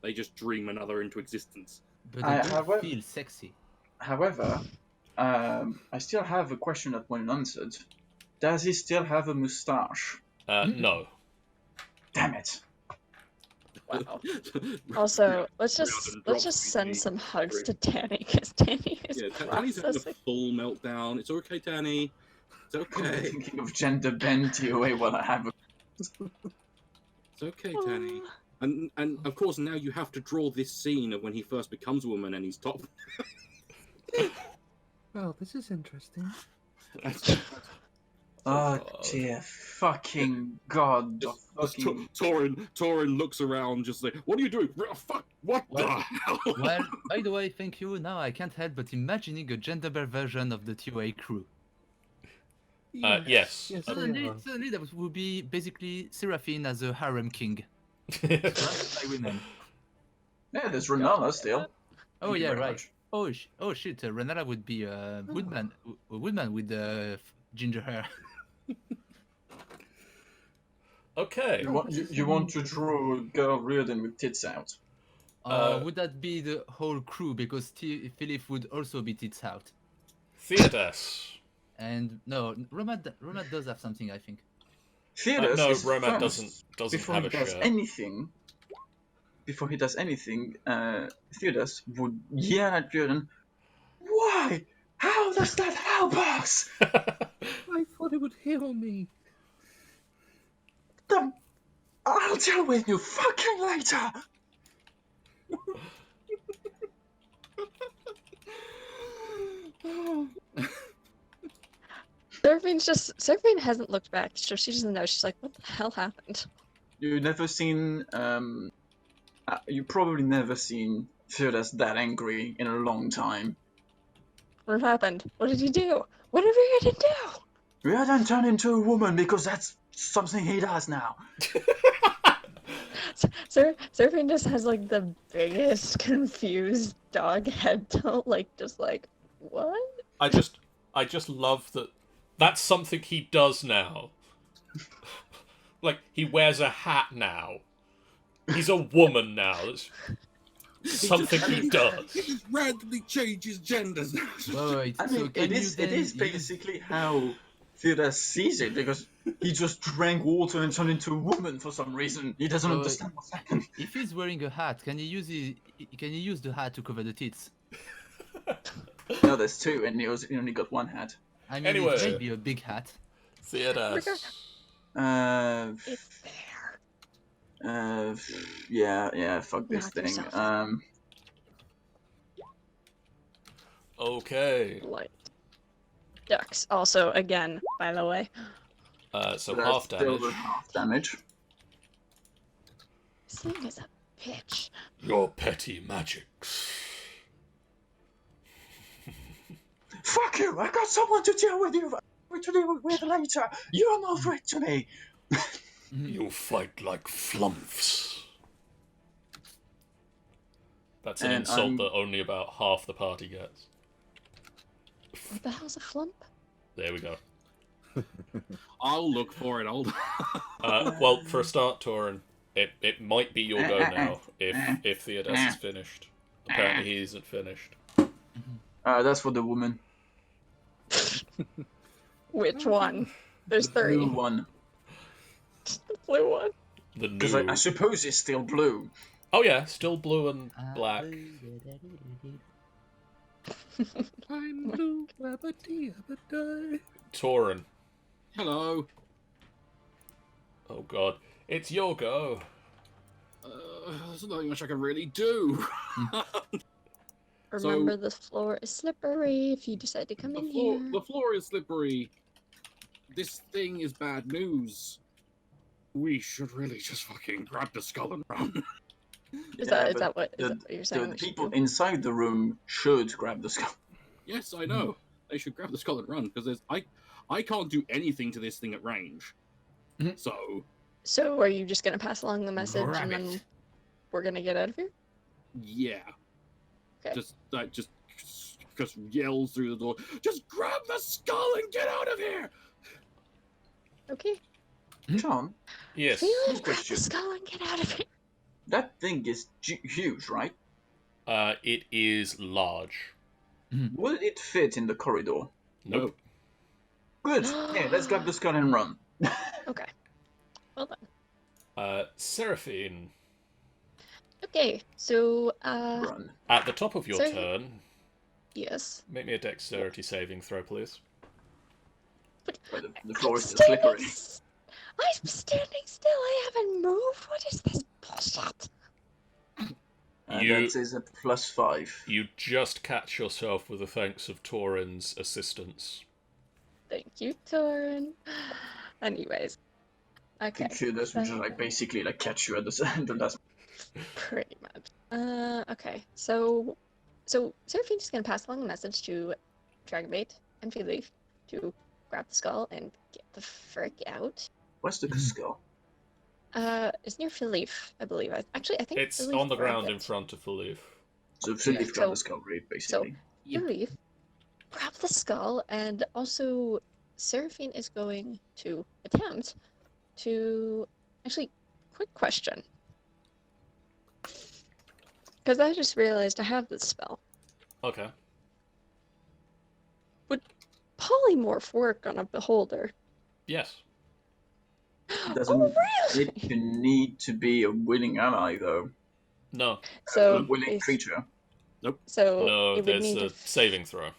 They just dream another into existence. But I- they don't however- feel sexy. However, I still have a question that went unanswered. Does he still have a mustache? No. Damn it. Wow. Also, let's Riordan just drops send the some hugs drink. to Tanny because Tanny is Yeah, Tanny's having a processing. full meltdown. It's okay, Tanny. It's okay. Thinking of gender bend TOA while I have a... It's okay, Tanny. And of course now you have to draw this scene of when he first becomes a woman and he's top. Well, this is interesting. Oh dear fucking god. Fucking... Torin looks around just like, what are you doing? Fuck, what the hell? Well, by the way, thank you. Now I can't help but imagining a gender version of the TOA crew. Yes. Yes, Suddenly, they are. suddenly that would be basically Seraphine as a harem king. Surrounded by women. Yeah, there's Renala still. Oh Thank you yeah, very right. much. Oh shit, Renala would be a woodman with ginger hair. Okay. You want to draw a girl Reardon with tits out? Would that be the whole crew? Because Philip would also be tits out. Theodas. And no, Romad does have something, I think. Theodas no, is Romad first, doesn't before have he a does shirt. anything. Before he does anything, Theodas would yell at Reardon, "Why? How does that help us?" I thought it would heal me. I'll deal with you fucking later. Seraphine hasn't looked back, so she doesn't know. She's like, what the hell happened? You've never seen, you probably never seen Theodas that angry in a long time. What happened? What did he do? What did Reardon do? Reardon turned into a woman because that's something he does now. Seraphine just has like the biggest confused dog head tilt, just like, what? I just love that. That's something he does now. Like, he wears a hat now. He's a woman now. That's something he does. He just randomly changes genders. Wait, I mean, so can it is basically how Theodas sees it, because he just drank water and turned into a woman for some reason. He doesn't So, understand what's happened. If he's wearing a hat, can he use the hat to cover the tits? No, there's two, and he only got one hat. I mean, Anyway. it may be a big hat. Theodas. It's there. Yeah, fuck this Knock thing. yourself. Okay. Light. Ducks. Also, again, by the way. So That's half still damage. the half damage. This thing is a bitch. Your petty magics. Fuck you! I got someone to deal with you. To deal with later. You're no threat to me. You fight like flumps. That's an And insult I'm- that only about half the party gets. What the hell's a flump? There we go. I'll look for it. Well, for a start, Torin, it might be your go now if Theodas is finished. Apparently he isn't finished. That's for the woman. Which one? There's three. Blue one. The blue one. The Because new. I suppose it's still blue. Oh yeah, still blue and black. I'm blue, abba-dee-abba-die. Torin. Hello. Oh god, it's your go. There's not much I can really do. Remember, the floor is slippery if you decide to come in here. The floor is slippery. This thing is bad news. We should really just fucking grab the skull and run. Is Yeah, that but what you're saying? The we should people do? inside the room should grab the skull. Yes, I know. They should grab the skull and run, because I can't do anything to this thing at range. Mhm. So are you just gonna pass along the message Grab and then it. we're gonna get out of here? Yeah. Okay. Just yells through the door. Just grab the skull and get out of here! Okay. John, Yes. Feel it, Good grab question. the skull and get out of here. that thing is huge, right? It is large. Will it fit in the corridor? Nope. Good. Yeah, let's grab the skull and run. Okay. Well done. Seraphine, Okay, so Run. at the top of your Seraphine. turn, yes. make me a dexterity saving throw, please. But The floor I'm is still slippery. I'm standing still. I haven't moved. What is this bullshit? And You- that is a +5. You just catch yourself with the thanks of Torin's assistance. Thank you, Torin. Anyways. I Okay. think that's just like basically like catch you at the last. Pretty much. Okay. So Seraphine's just gonna pass along a message to Dragonbait and Feeleaf to grab the skull and get the frick out. Where's the skull? It's near Feeleaf, I believe. I think It's Feeleaf on the grabbed ground in it. front of Philippe. So Philip so- grabbed the skull, right, basically. Feeleaf, grab the skull, and also Seraphine is going to attempt to... Actually, quick question. Because I just realized I have this spell. Okay. Polymorph work on a beholder? Yes. Doesn't Oh, really? it need to be a willing ally though? No. So, A willing it's- creature. so No, it would there's need a to... saving throw.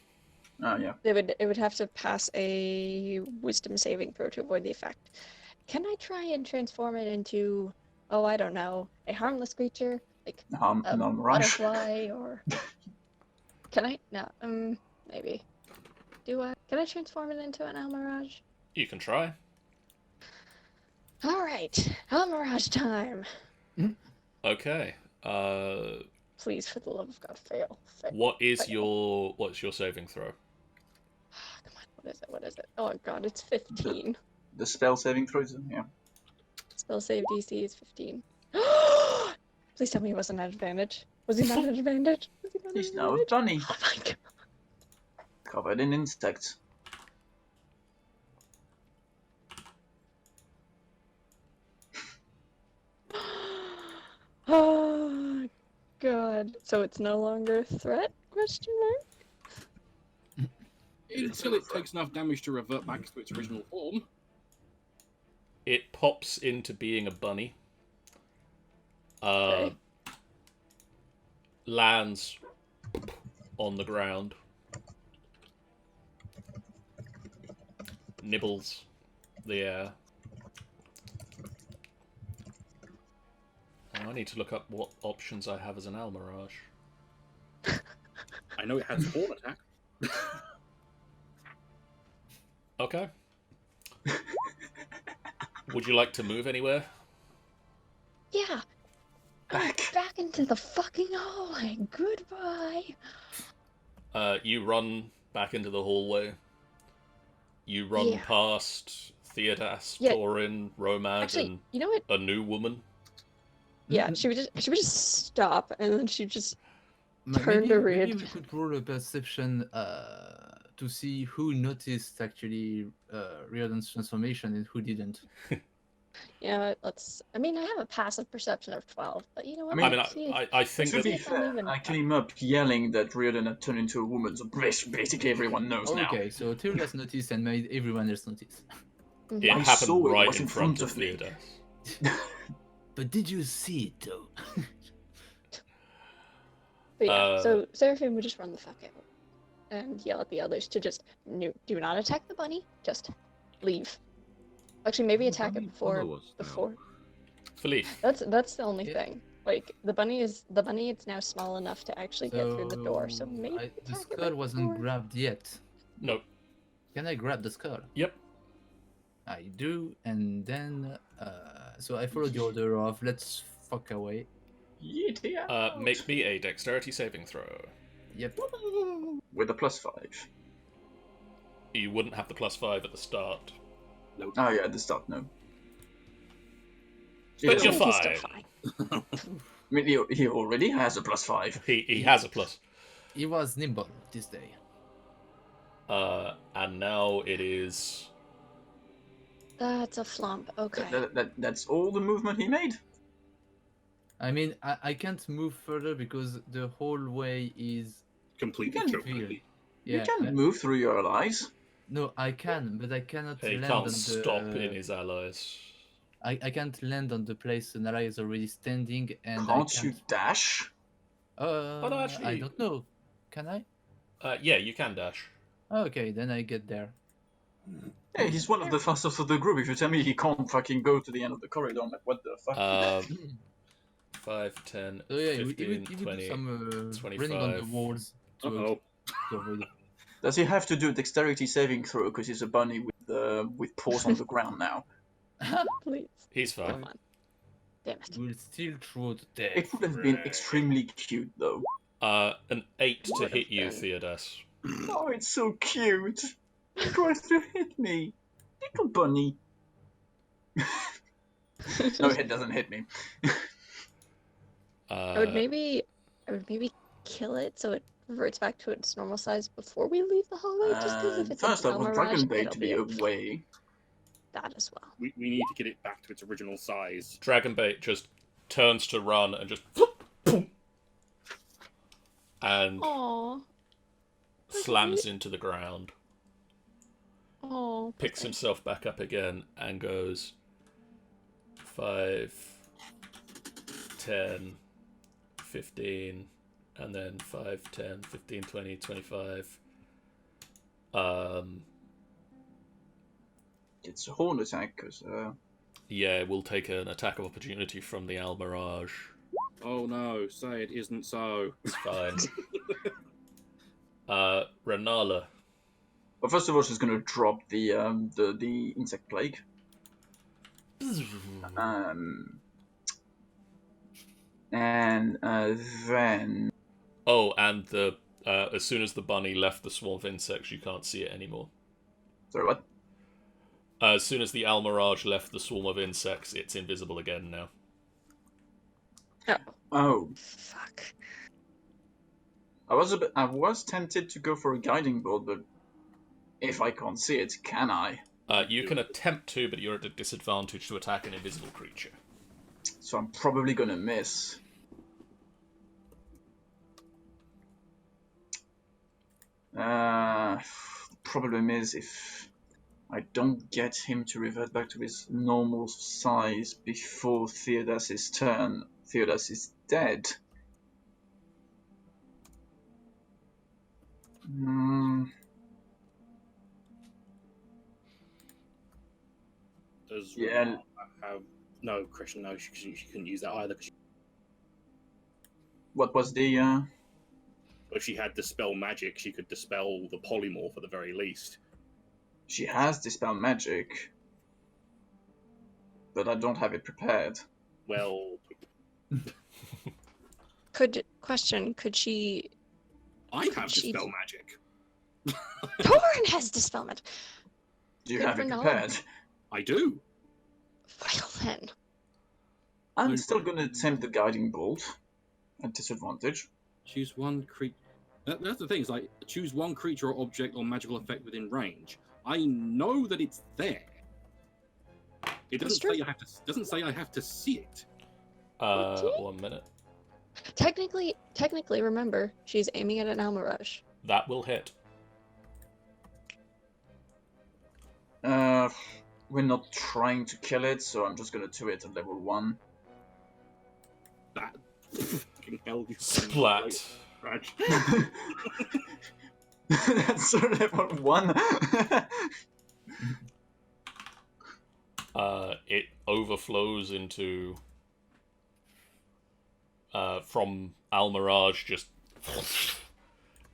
Oh yeah. It would have to pass a wisdom saving throw to avoid the effect. Can I try and transform it into, oh, I don't know, a harmless creature? Like a Non-rush. butterfly or... Can I? No, maybe. Do I? Can I transform it into an Almirage? You can try. Alright, Almirage time! Okay. Please, for the love of God, fail. What's your saving throw? Come on, what is it? Oh god, it's 15. The spell saving throws. Yeah. Spell save DC is 15. Please tell me he wasn't at advantage. Was he not at advantage? Was he not at He's now a advantage? bunny Oh my god. covered in insects. Oh god. So it's no longer a threat? Question mark? Until it takes enough damage to revert back to its original form. It pops into being a bunny. Okay. Lands on the ground. Nibbles the air. Oh, I need to look up what options I have as an Almirage. I know it has horn attack. Okay. Would you like to move anywhere? Yeah. Back. Back into the fucking hallway. Goodbye. You run back into the hallway. You run Yeah. past Theodas, Yeah. Torin, Romad, Actually, you know what? and a new woman. Yeah, she would just stop and then she just Turn Maybe, to maybe red. we could roll a perception to see who noticed actually Riordan's transformation and who didn't. yeah, I mean I have a passive perception of 12, but you know what? I I mean, Let's see if- I think To that be if I'm fair, even- I came up yelling that Riordan had turned into a woman, so basically everyone knows now. Okay, so Theodas noticed and made everyone else notice. Mhm. it I happened saw it, it right was in in front front of of me. Theodas. But did you see it though? But yeah, so Uh, Seraphim would just run the fuck out and yell at the others to just do not attack the bunny, just leave. Actually, maybe attack it before. Philippe, That's the only Yeah. thing. Like the bunny is it's now small enough to actually get through the door, so maybe the attack it skull wasn't before. grabbed yet. no. Can I grab the skull? Yep. I do, and then so I follow the order of let's fuck away. Yeah. Make me a dexterity saving throw. Yep. With a +5. You wouldn't have the +5 at the start. Oh yeah, at the start, no. But Yeah, you're He's still fine. I mean, he already has a +5. He has a plus. He was nimble this day. And now it is. That's a flump. Okay. That's all the movement he made. I mean, I can't move further because the whole way is. Completely You can choked. feel. You Yeah. can move through your allies. No, I can, but I cannot He land can't on stop the. in his allies. I can't land on the place an ally is already standing, and Can't I you can't. dash? no, I actually- don't know. Can I? Yeah, you can dash. Okay, then I get there. Hey, he's one of the fastest of the group. If you tell me he can't fucking go to the end of the corridor, I'm like, what the fuck? 5, 10, So yeah, 15, he would 20, do some 25. running on the walls Uh-oh. to avoid. Does he have to do a dexterity saving throw because he's a bunny with paws on the ground now? Please. He's fine. Come on. Damn it. Will still throw to death. It would have been extremely cute, though. An 8 to Would hit have you, been. Theodas. Oh, it's so cute. He tries to hit me. Little bunny. No, it doesn't hit me. I would maybe kill it so it reverts back to its normal size before we leave the hallway. Just because if it's First, a I want Mirage, Dragon Bait it'll to be away. that as well. We need to get it back to its original size. Dragonbait just turns to run and just and Aww. slams into the ground. Oh. Picks himself back up again and goes 5, 10, 15, and then 5, 10, 15, 20, 25. It's a horn attack, because... Yeah, we'll take an attack of opportunity from the Almirage. Oh no, say it isn't so. It's fine. Renala. Well, first of all, she's going to drop the insect plague. And then... Oh, and the as soon as the bunny left the swarm of insects, you can't see it anymore. Sorry, what? As soon as the Almirage left the swarm of insects, it's invisible again now. Oh. Fuck. I was tempted to go for a guiding bolt, but if I can't see it, can I? You can attempt to, but you're at a disadvantage to attack an invisible creature. So I'm probably gonna miss. The problem is if I don't get him to revert back to his normal size before Theodas' turn, Theodas is dead. Does Yeah. Renala have... No, Christian, no, she couldn't use that either. What was the... If she had Dispel Magic, she could dispel the Polymorph at the very least. She has Dispel Magic, but I don't have it prepared. Well, Could she... I have Dispel Magic. Torin has Dispel Magic. Do you Good have for it knowledge. prepared? I do. Well then. I'm still gonna attempt the Guiding Bolt at disadvantage. Choose one creature. That's the thing. Is like choose one creature or object or magical effect within range. I know that it's there. It doesn't say I have to. Doesn't say I have to see it. 1 minute. Technically, remember, she's aiming at an Almirage. That will hit. We're not trying to kill it, so I'm just gonna do it at level 1. That fucking hell. You Splat. Raj. That's level 1. It overflows into from Almirage, just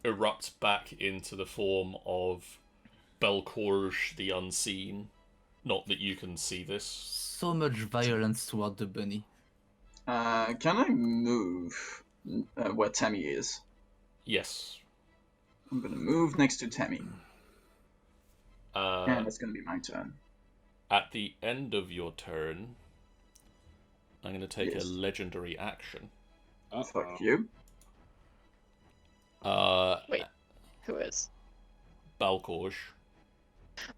erupts back into the form of Belcorge the Unseen. Not that you can see this. So much violence toward the bunny. Can I move where Tammy is? Yes. I'm gonna move next to Tammy. And that's gonna be my turn. At the end of your turn, I'm going to take Yes. a legendary action. Fuck you. Wait, who is? Balcorge.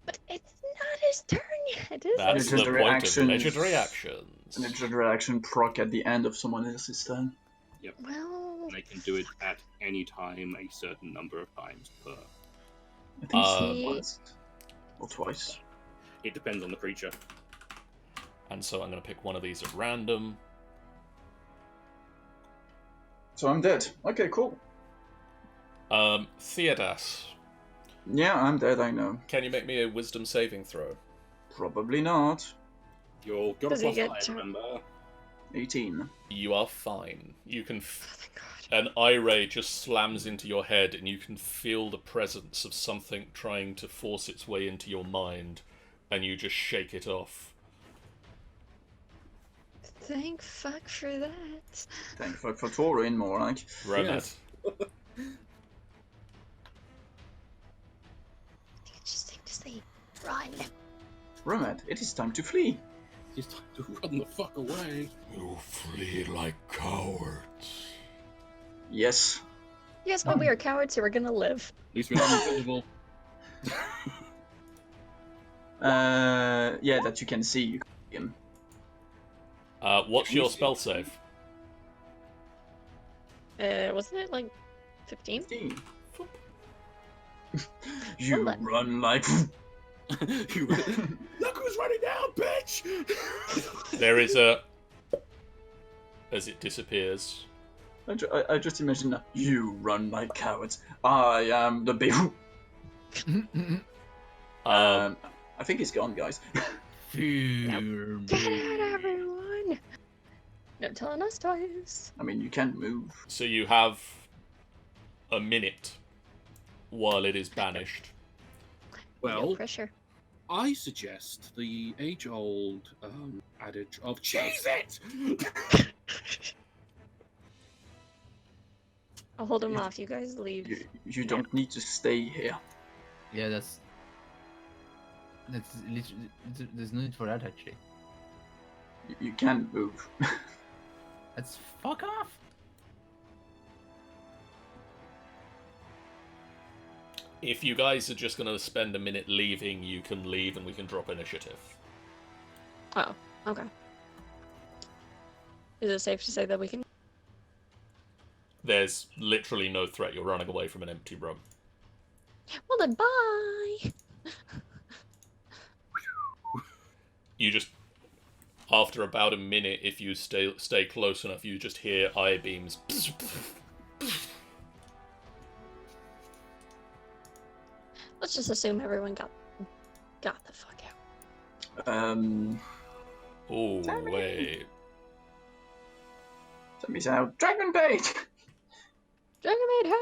But it's not his turn yet, is That's it? the Legendary point actions. of legendary actions. Legendary action proc at the end of someone else's turn. Well, And they can do it at any time, a certain number of times per. I think See- once or twice. It depends on the creature. And so I'm going to pick one of these at random. So I'm dead. Okay, cool. Theodas. Yeah, I'm dead, I know. Can you make me a wisdom saving throw? Probably not. You're got a Does he plus get 5, to- remember? 18. You are fine. You can. Thank God. An eye ray just slams into your head, and you can feel the presence of something trying to force its way into your mind, and you just shake it off. Thank fuck for that. Thank fuck for Torin, more like. Remet. Yes. Just think to say, run. Rumad, it is time to flee. It's time to run the fuck away. You flee like cowards. Yes. Yes, but we are cowards, so we're gonna live. At least we're not invisible. Yeah, that you can see. You can see him. What's your spell save? Wasn't it like 15? 15. You Well done. run like. Look who's running down, bitch! There is a... As it disappears. I just imagine that. You run like cowards. I am the big. I think he's gone, guys. Fear Get out, me. everyone! No telling us twice. I mean, you can move. So you have a minute while it is banished. No Well, pressure. I suggest the age-old adage of cheese it! I'll hold him off. You guys leave. You don't need to stay here. Yeah, that's literally, there's no need for that actually. You can move. That's fuck off. If you guys are just going to spend a minute leaving, you can leave and we can drop initiative. Oh, okay. Is it safe to say that we can? There's literally no threat. You're running away from an empty room. Well then, bye! You just... After about a minute, if you stay close enough, you just hear eye beams. Let's just assume everyone got the fuck out. Oh, Sorry. wait. Let me out. Dragon bait! Dragonmaid,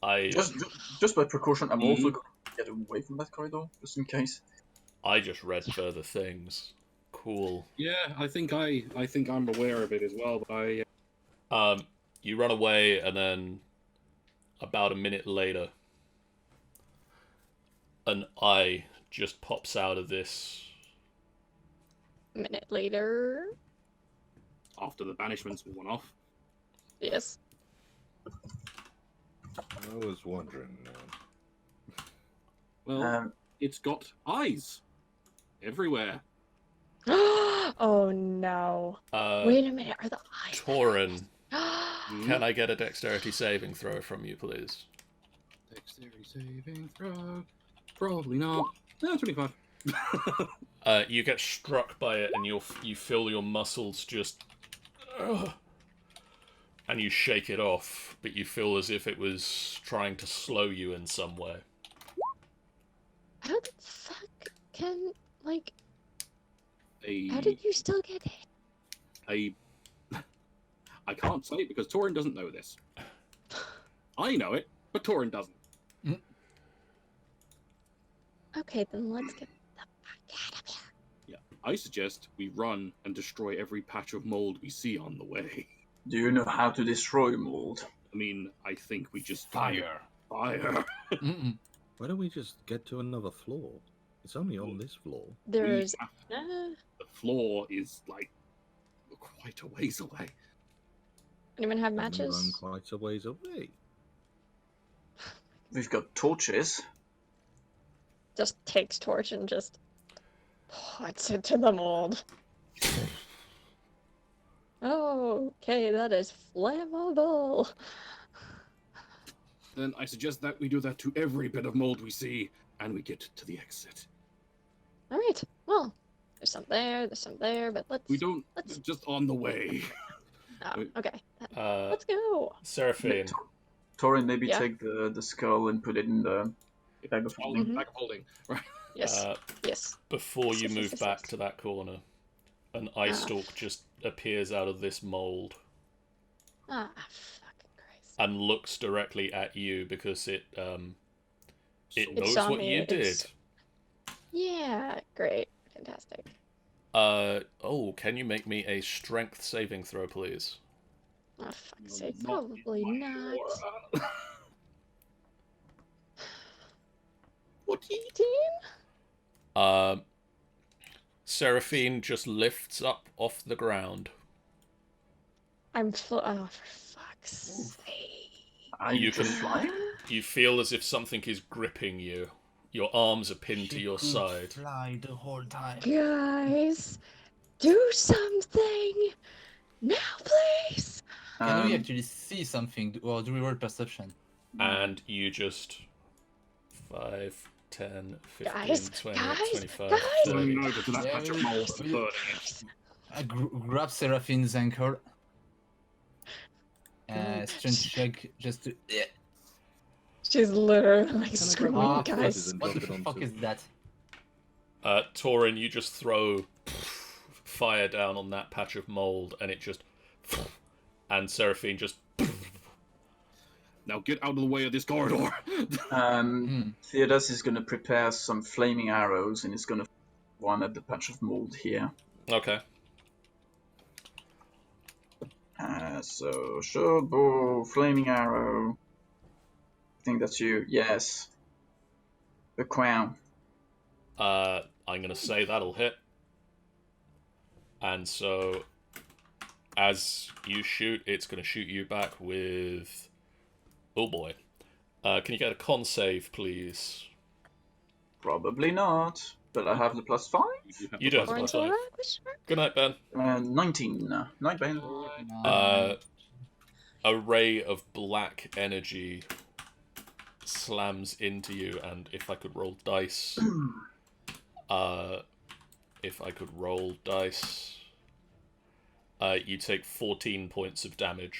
hurry! Just by precaution, I'm also going to get away from that corridor, just in case. I just read further things. Cool. Yeah, I think I'm aware of it as well, but You run away, and then about a minute later, an eye just pops out of this. A minute later. after the banishment's worn off. Yes. I was wondering. Well, it's got eyes everywhere. Oh no. Wait a minute, are the eyes? Torin, can I get a dexterity saving throw from you, please? Dexterity saving throw. Probably not. No, 25. You get struck by it, and you feel your muscles just, and you shake it off, but you feel as if it was trying to slow you in some way. How the fuck can, like, A, how did you still get hit? I can't say it because Torin doesn't know this. I know it, but Torin doesn't. Okay, then let's get the fuck out of here. Yeah, I suggest we run and destroy every patch of mold we see on the way. Do you know how to destroy mold? I mean, I think we just Fire. Fire. Why don't we just get to another floor? It's only on this floor. There's The floor is like quite a ways away. anyone have And we matches? run quite a ways away. We've got torches. Just takes torch and just points it to the mold. Oh, okay, that is flammable. Then I suggest that we do that to every bit of mold we see, and we get to the exit. All right. Well, there's some there, but let's. We don't Let's. just on the way. Oh, okay. Uh, Let's go. Seraphine, Torin, maybe Yeah. take the skull and put it in the bag of holding. Mhm. Back of holding. Right. Yes. Yes. Before you Yes, yes, move yes, back yes. to that corner, an eye stalk just appears out of this mold Ah, fucking Christ. and looks directly at you because it It knows saw what me, you did. it's- Yeah, great. Fantastic. Can you make me a strength saving throw, please? Oh, fuck's sake. Not in Probably my not. aura. 14? 18? Seraphine just lifts up off the ground. Oh, for fuck's sake. Are You you just can- flying? You feel as if something is gripping you. Your arms are pinned to She your could side. fly the whole time. Guys, do something! Now, please! Can we actually see something, or do we roll perception? And you just 5, 10, 15, Guys, 20, guys, 25, guys! Running 30. over to that patch of mold and burning it. I grab Seraphine's ankle. Strength check just to. She's literally like Can I screaming, grab Ah, my guys. fuzzies and What drop the it fuck onto- is that? Torin, you just throw fire down on that patch of mold, and it just. And Seraphine just. Now get out of the way of this corridor. Theodas is going to prepare some flaming arrows and is going to one at the patch of mold here. Okay. So, short bow, flaming arrow. I think that's you. Yes. The crown. I'm gonna say that'll hit. And so, as you shoot, it's gonna shoot you back with. Oh boy. Can you get a con save, please? Probably not, but I have the +5. You do have Or a until +5. that question mark? Good night, Ben. 19. Night, Ben. A ray of black energy slams into you, and if I could roll dice, you take 14 points of damage.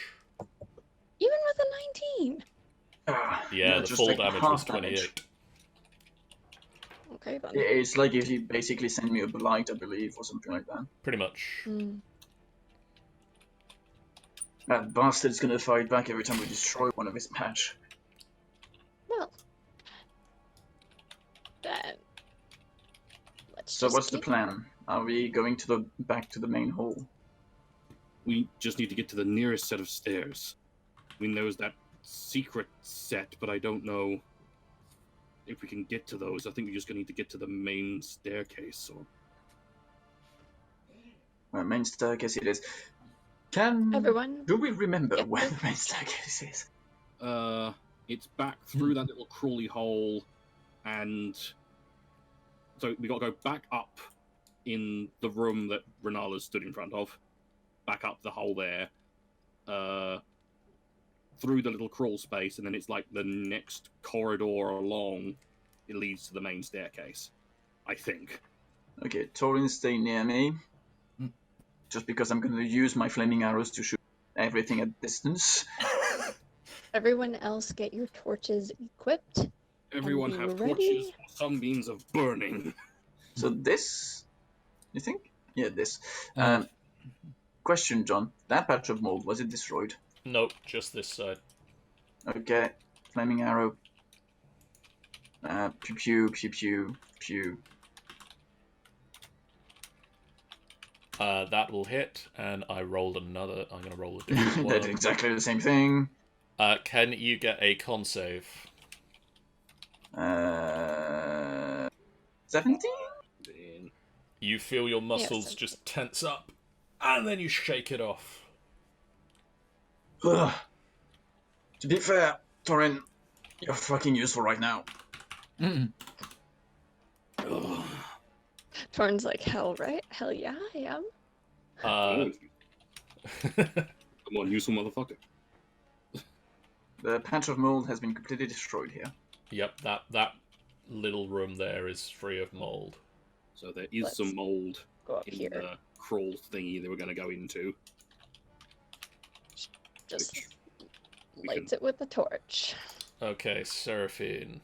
Even with a 19. Yeah, no, the just full like damage half was damage. 28. Okay, then. It's like if you basically send me a blight, I believe, or something like that. Pretty much. Hmm. That bastard's gonna fight back every time we destroy one of his patch. Well. Then. Let's So just what's the keep- plan? Are we going to the back to the main hall? We just need to get to the nearest set of stairs. I mean, there was that secret set, but I don't know if we can get to those. I think we're just going to need to get to the main staircase. Or Main staircase it is. Can Everyone. do we remember Yep. where the main staircase is? it's back through that little crawly hole, and so we got to go back up in the room that Renala stood in front of, back up the hole there, through the little crawl space, and then it's like the next corridor along. It leads to the main staircase, I think. Okay, Torin, stay near me. Just because I'm going to use my flaming arrows to shoot everything at distance. Everyone else get your torches equipped. Everyone be have ready? torches or some means of burning. So this, you think? Yeah, this. Um, Question, John. That patch of mold, was it destroyed? Nope, just this side. Okay, flaming arrow. Pew pew pew pew pew. That will hit, and I rolled another. I'm going to roll a different They did one. exactly the same thing. Can you get a con save? 17? Then You feel your muscles Yes. just tense up, and then you shake it off. Ugh. To be fair, Torin, you're fucking useful right now. Torn's like, hell, right? Hell yeah, I am. Come on, useful motherfucker. The patch of mold has been completely destroyed here. Yep, that little room there is free of mold. So there is Let's some mold Go up in here. the crawl thingy that we're going to go into. Just lights it with the torch. Okay, Seraphine.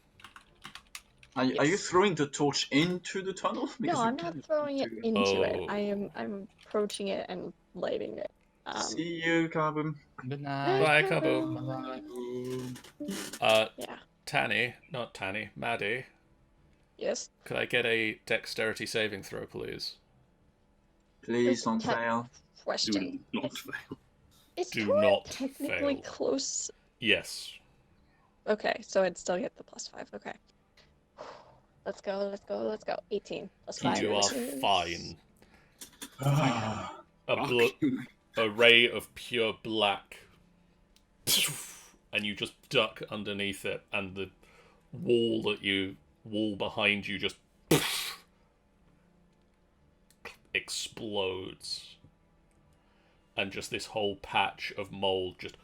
Are you Yes. throwing the torch into the tunnel? No, Because we I'm not can't throwing it do- into it. Oh. I'm approaching it and lighting it. See you, Carbon. Good night. Bye, Kaboom. Uh, Yeah. Maddie. Yes. Could I get a dexterity saving throw, please? Please don't Te- fail. Question. Do not fail. Is Do Torin not technically fail. close? Yes. Okay, so I'd still get the +5. Okay. Let's go. 18 plus 5. You are is- fine. Fuck. A ray of pure black, and you just duck underneath it, and the wall behind you just explodes, and just this whole patch of mold just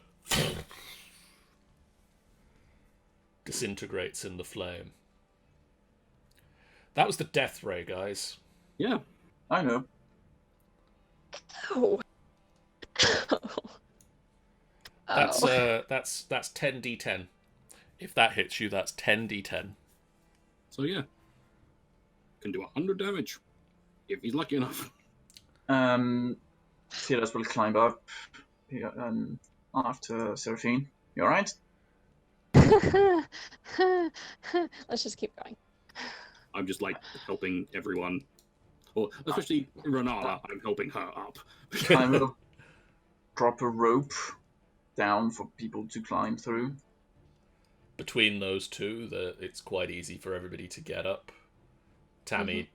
disintegrates in the flame. That was the death ray, guys. Yeah. I know. Oh. That's Oh. that's 10d10. If that hits you, that's 10d10. So yeah, can do 100 damage if he's lucky enough. Silas will climb up here, after Seraphine. You alright? Let's just keep going. I'm just like helping everyone, or especially Renata. I'm helping her up. I will drop a rope down for people to climb through. Between those two, it's quite easy for everybody to get up. Tammy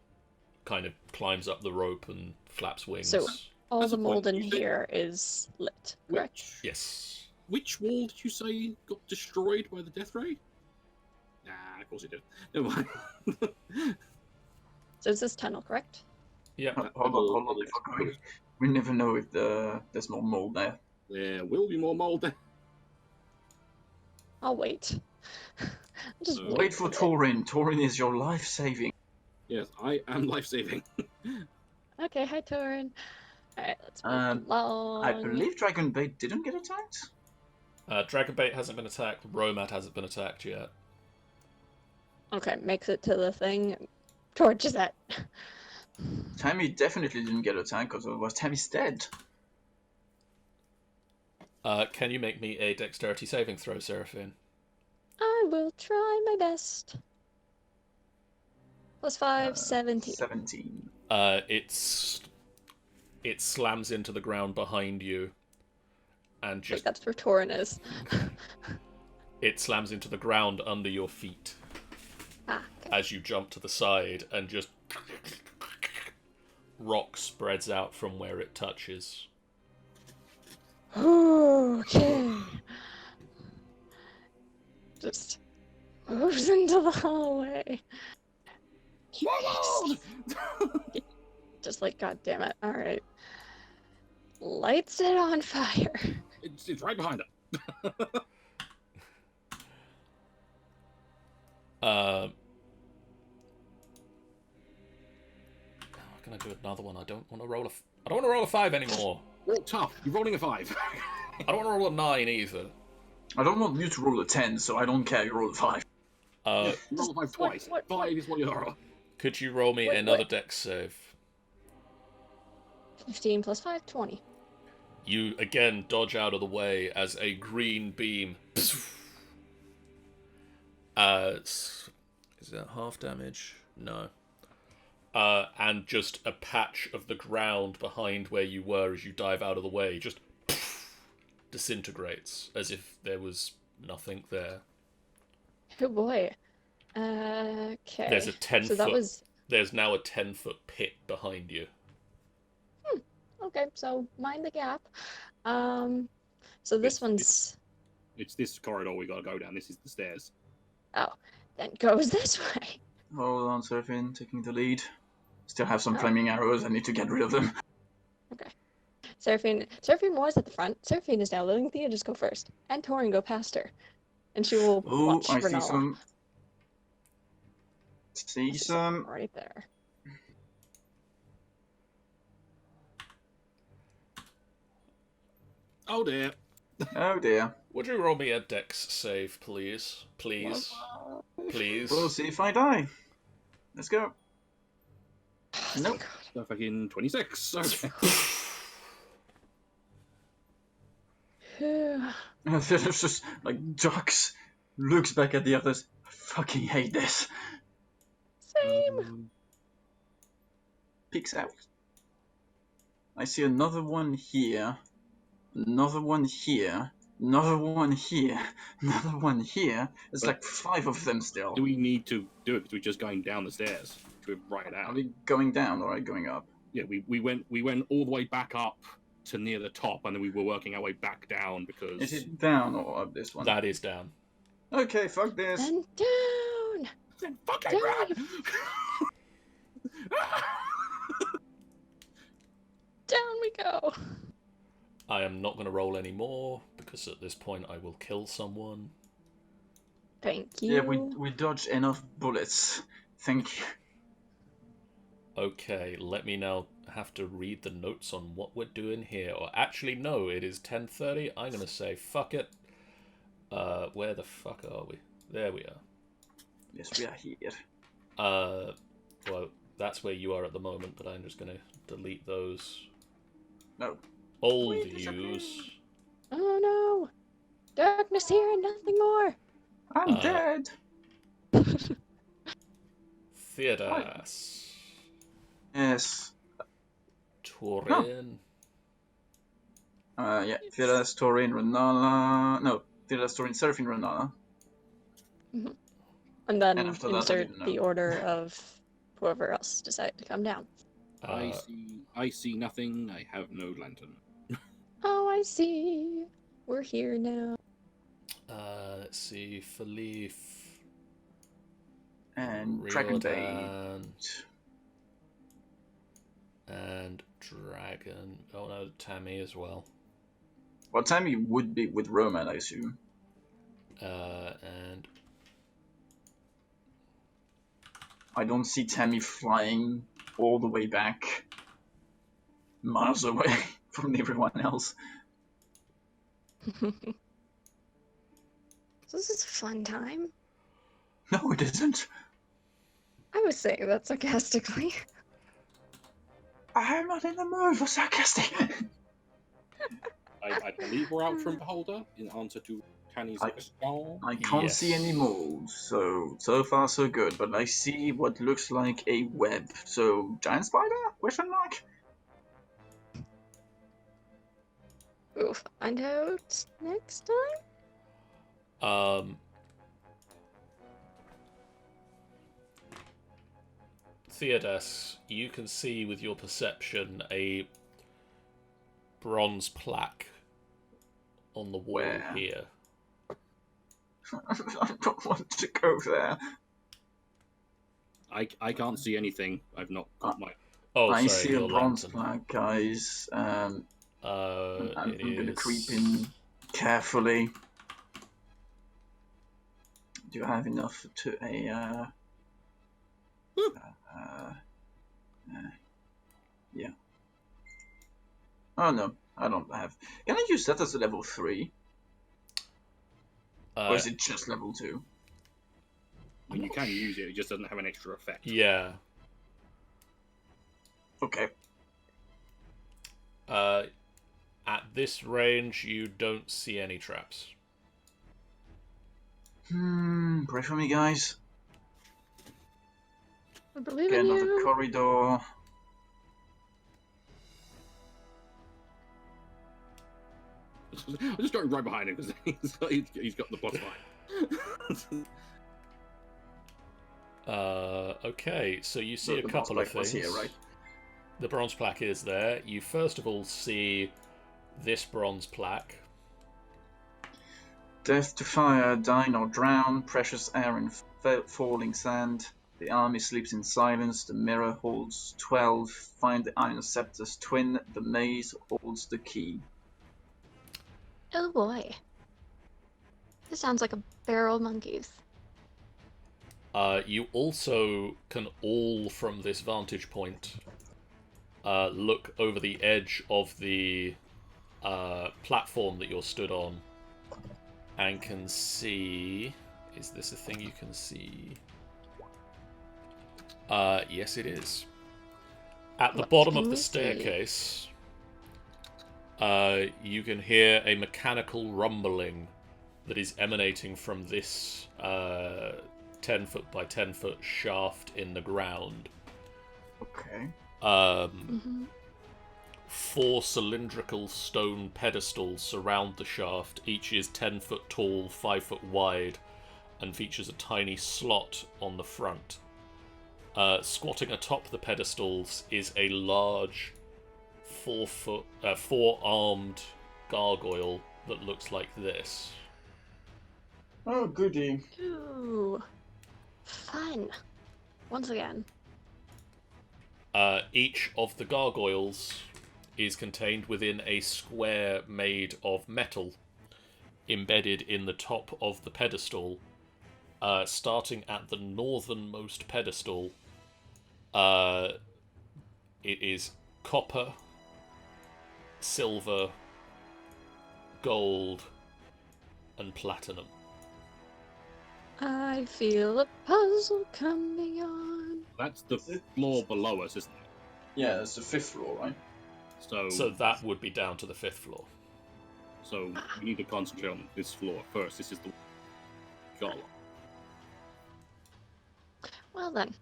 kind of climbs up the rope and flaps wings. So- All That's the the point. mold in You said- here is lit, correct? Yes. Which wall did you say got destroyed by the death ray? Nah, of course it did. Never mind. So it's this tunnel, correct? Yep. Hold on. If we're going, we never know if there's more mold there. There will be more mold there. I'll wait. I'll just Wait for it. Torin. Torin is your life saving. Yes, I am life saving. Okay, hi Torin. Alright, let's move Um, along. I believe Dragonbait didn't get attacked. Dragonbait hasn't been attacked. Romat hasn't been attacked yet. Okay, makes it to the thing. Torch is that. Tammy definitely didn't get attacked because otherwise Tammy's dead. Can you make me a dexterity saving throw, Seraphine? I will try my best. +5, 17. 17. It slams into the ground behind you, and Like just that's where Torin is. it slams into the ground under your feet Ah, okay. as you jump to the side, and just rock spreads out from where it touches. Okay. Just moves into the hallway. Just like, god damn it. Alright. Lights it on fire. It's right behind her. I'm gonna do another one. I don't want to roll a 5 anymore. Roll tough. You're rolling a 5. I don't want to roll a 9 either. I don't want you to roll a 10, so I don't care. You roll a 5. You roll a 5 twice. what- 5 is what you're. Could you roll me Wait, another what? dex save? 15 plus 5, 20. You again dodge out of the way as a green beam. Is that half damage? No. And just a patch of the ground behind where you were as you dive out of the way just disintegrates as if there was nothing there. Oh boy. Okay. There's a 10 So that foot. was There's now a 10-foot pit behind you. okay. So mind the gap. So this It's- one's It's this corridor we gotta go down. This is the stairs. then goes this way. Hold on, Seraphine, taking the lead. Still have some Oh. flaming arrows. I need to get rid of them. Seraphine was at the front. Seraphine is now letting Thea just go first, and Torin go past her, and she will Oh, watch I see Renala. some. See That's some. right there. Oh dear. Oh dear. Would you roll me a dex save, please? Please. Please. We'll see if I die. Let's go. Nope. So fucking 26. Okay. It's just like ducks, looks back at the others. I fucking hate this. Same. Peeks out. I see another one here. Another one here. Another one here. Another one here. There's like 5 of them still. Do we need to do it? Because we're just going down the stairs. We're right out. Are we going down or are we going up? Yeah, we went all the way back up to near the top, and then we were working our way back down because. Is it down or up this one? That is down. Okay, fuck this. And down. Then fucking Down. run! Down we go. I am not going to roll any more, because at this point I will kill someone. Thank you. Yeah, we dodged enough bullets. Thank you. Okay, let me now have to read the notes on what we're doing here. Or actually, no, it is 10:30. I'm going to say fuck it. Where the fuck are we? There we are. Yes, we are here. Well, that's where you are at the moment, but I'm just going to delete those No. old Wait a second. views. Oh no. Darkness here and nothing more. I'm dead. Theodas. Yes. Turin. Yeah. Theodas, Torin, Renala. No, Theodas, Torin, Seraphine, Renala. And then And after that, I insert didn't know. the order of whoever else decided to come down. I see nothing. I have no lantern. Oh, I see. We're here now. Let's see, Philippe. And Dragonbait. Riordan, and Dragon. Oh no, Tammy as well. Well, Tammy would be with Roman, I assume. And I don't see Tammy flying all the way back, miles away from everyone else. This is a fun time. No, it isn't. I was saying that sarcastically. I am not in the mood for sarcastic. I believe we're out from Beholder in answer to Tanny's question. I can't Yes. see any moles, so far so good. But I see what looks like a web. So giant spider? Question mark? We'll find out next time. Theodas, you can see with your perception a bronze plaque on the wall Where? here. I don't want to go there. I can't see anything. I've not got my. Oh, I sorry, see a your bronze lantern. plaque, guys. I'm It gonna is... creep in carefully. Do I have enough to a yeah. Oh no, I don't have. Can I use that as a level 3? Or is it just level 2? I mean, you can use it. It just doesn't have an extra effect. Yeah. Okay. At this range, you don't see any traps. Pray for me, guys. I believe Get in another you. corridor. I'm just going right behind him because he's got the plus 5. Okay, so you see The a couple of bronze plaque was things. here, right? The bronze plaque is there. You first of all see this bronze plaque. Death to fire, dine or drown, precious air and falling sand. The army sleeps in silence, the mirror holds 12. Find the iron scepter's twin, the maze holds the key. Oh boy. This sounds like a barrel of monkeys. You also can all, from this vantage point, look over the edge of the platform that you're stood on and can see... Is this a thing you can see? Yes, it is. At the What bottom can of the we see? staircase, you can hear a mechanical rumbling that is emanating from this 10 foot by 10 foot shaft in the ground. Okay. 4 cylindrical stone pedestals surround the shaft. Each is 10 foot tall, 5 foot wide, and features a tiny slot on the front. Squatting atop the pedestals is a large 4-armed gargoyle that looks like this. Oh, goody. Ooh, fun. Once again. Each of the gargoyles is contained within a square made of metal, embedded in the top of the pedestal. Starting at the northernmost pedestal, it is copper, silver, gold, and platinum. I feel a puzzle coming on. That's the floor below us, isn't it? Yeah, that's the 5th floor, right? So that would be down to the 5th floor. So we need to concentrate on this floor first. This is the gala. Well then.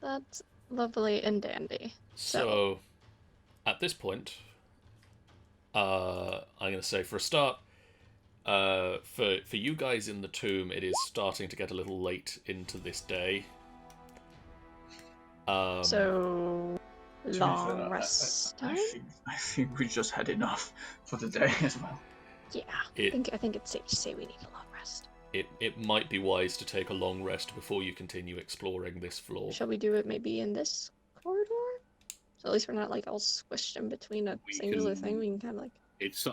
That's lovely and dandy. So at this point, I'm going to say for a start, for you guys in the tomb, it is starting to get a little late into this day. So To be long fair, rest I time? think we just had enough for the day as well. Yeah, I think it's safe to say we need a long rest. It might be wise to take a long rest before you continue exploring this floor. Shall we do it maybe in this corridor? So at least we're not like all squished in between a singular thing. We can kind of like... It's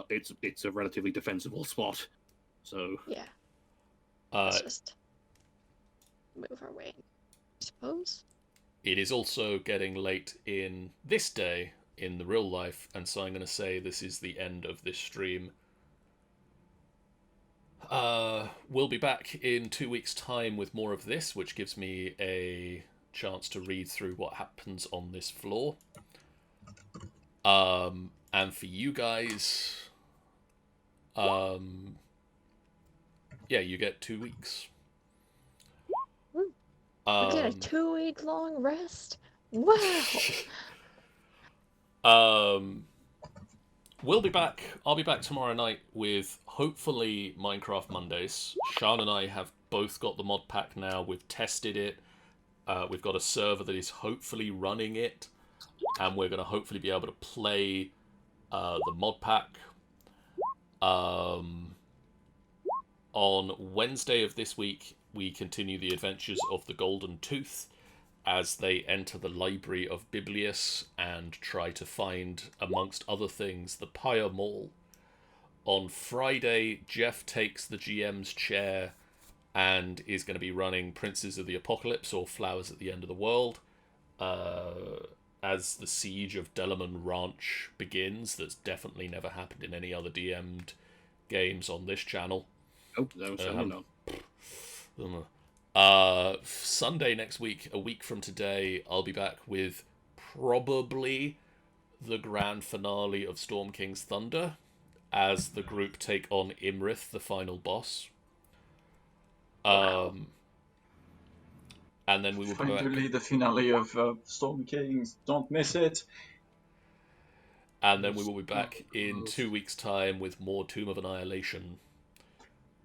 a relatively defensible spot. So Yeah. Let's just move our way, I suppose. It is also getting late in this day in the real life, and so I'm going to say this is the end of this stream. We'll be back in 2 weeks' time with more of this, which gives me a chance to read through what happens on this floor. And for you guys, yeah, you get 2 weeks. We get a 2-week long rest. Wow. We'll be back. I'll be back tomorrow night with hopefully Minecraft Mondays. Sean and I have both got the mod pack now. We've tested it. We've got a server that is hopefully running it, and we're going to hopefully be able to play the mod pack. On Wednesday of this week, we continue the adventures of the Golden Tooth as they enter the library of Biblius and try to find, amongst other things, the Pyre Mall. On Friday, Jeff takes the GM's chair and is going to be running Princes of the Apocalypse, or Flowers at the End of the World, as the siege of Delamon Ranch begins. That's definitely never happened in any other DM'd games on this channel. oh, no, certainly not. Sunday next week, a week from today, I'll be back with probably the grand finale of Storm King's Thunder as the group take on Imrith, the final boss. And then we will be back. Finally, the finale of Storm Kings. Don't miss it. And then we will be back in 2 weeks' time with more Tomb of Annihilation,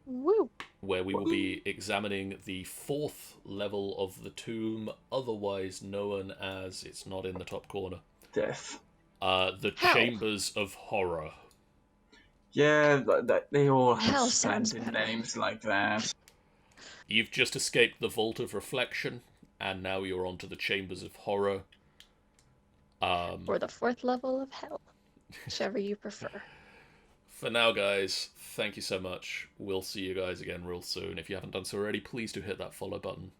Woo. where we will be examining the 4th level of the tomb, otherwise known as, it's not in the top corner, Death. the Hell. Chambers of Horror. Yeah, they all Hell have sounds splendid better. names like that. You've just escaped the Vault of Reflection, and now you're onto the Chambers of Horror. Or the 4th level of hell. Whichever you prefer. For now, guys, thank you so much. We'll see you guys again real soon. If you haven't done so already, please do hit that follow button.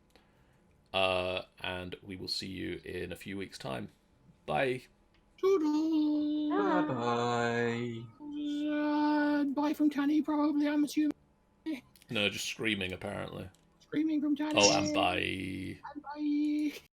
And we will see you in a few weeks' time. Bye. Toodle. Bye bye. Bye from Tanny, probably, I'm assuming. No, just screaming apparently. Screaming from Tanny. Oh, and bye. And bye.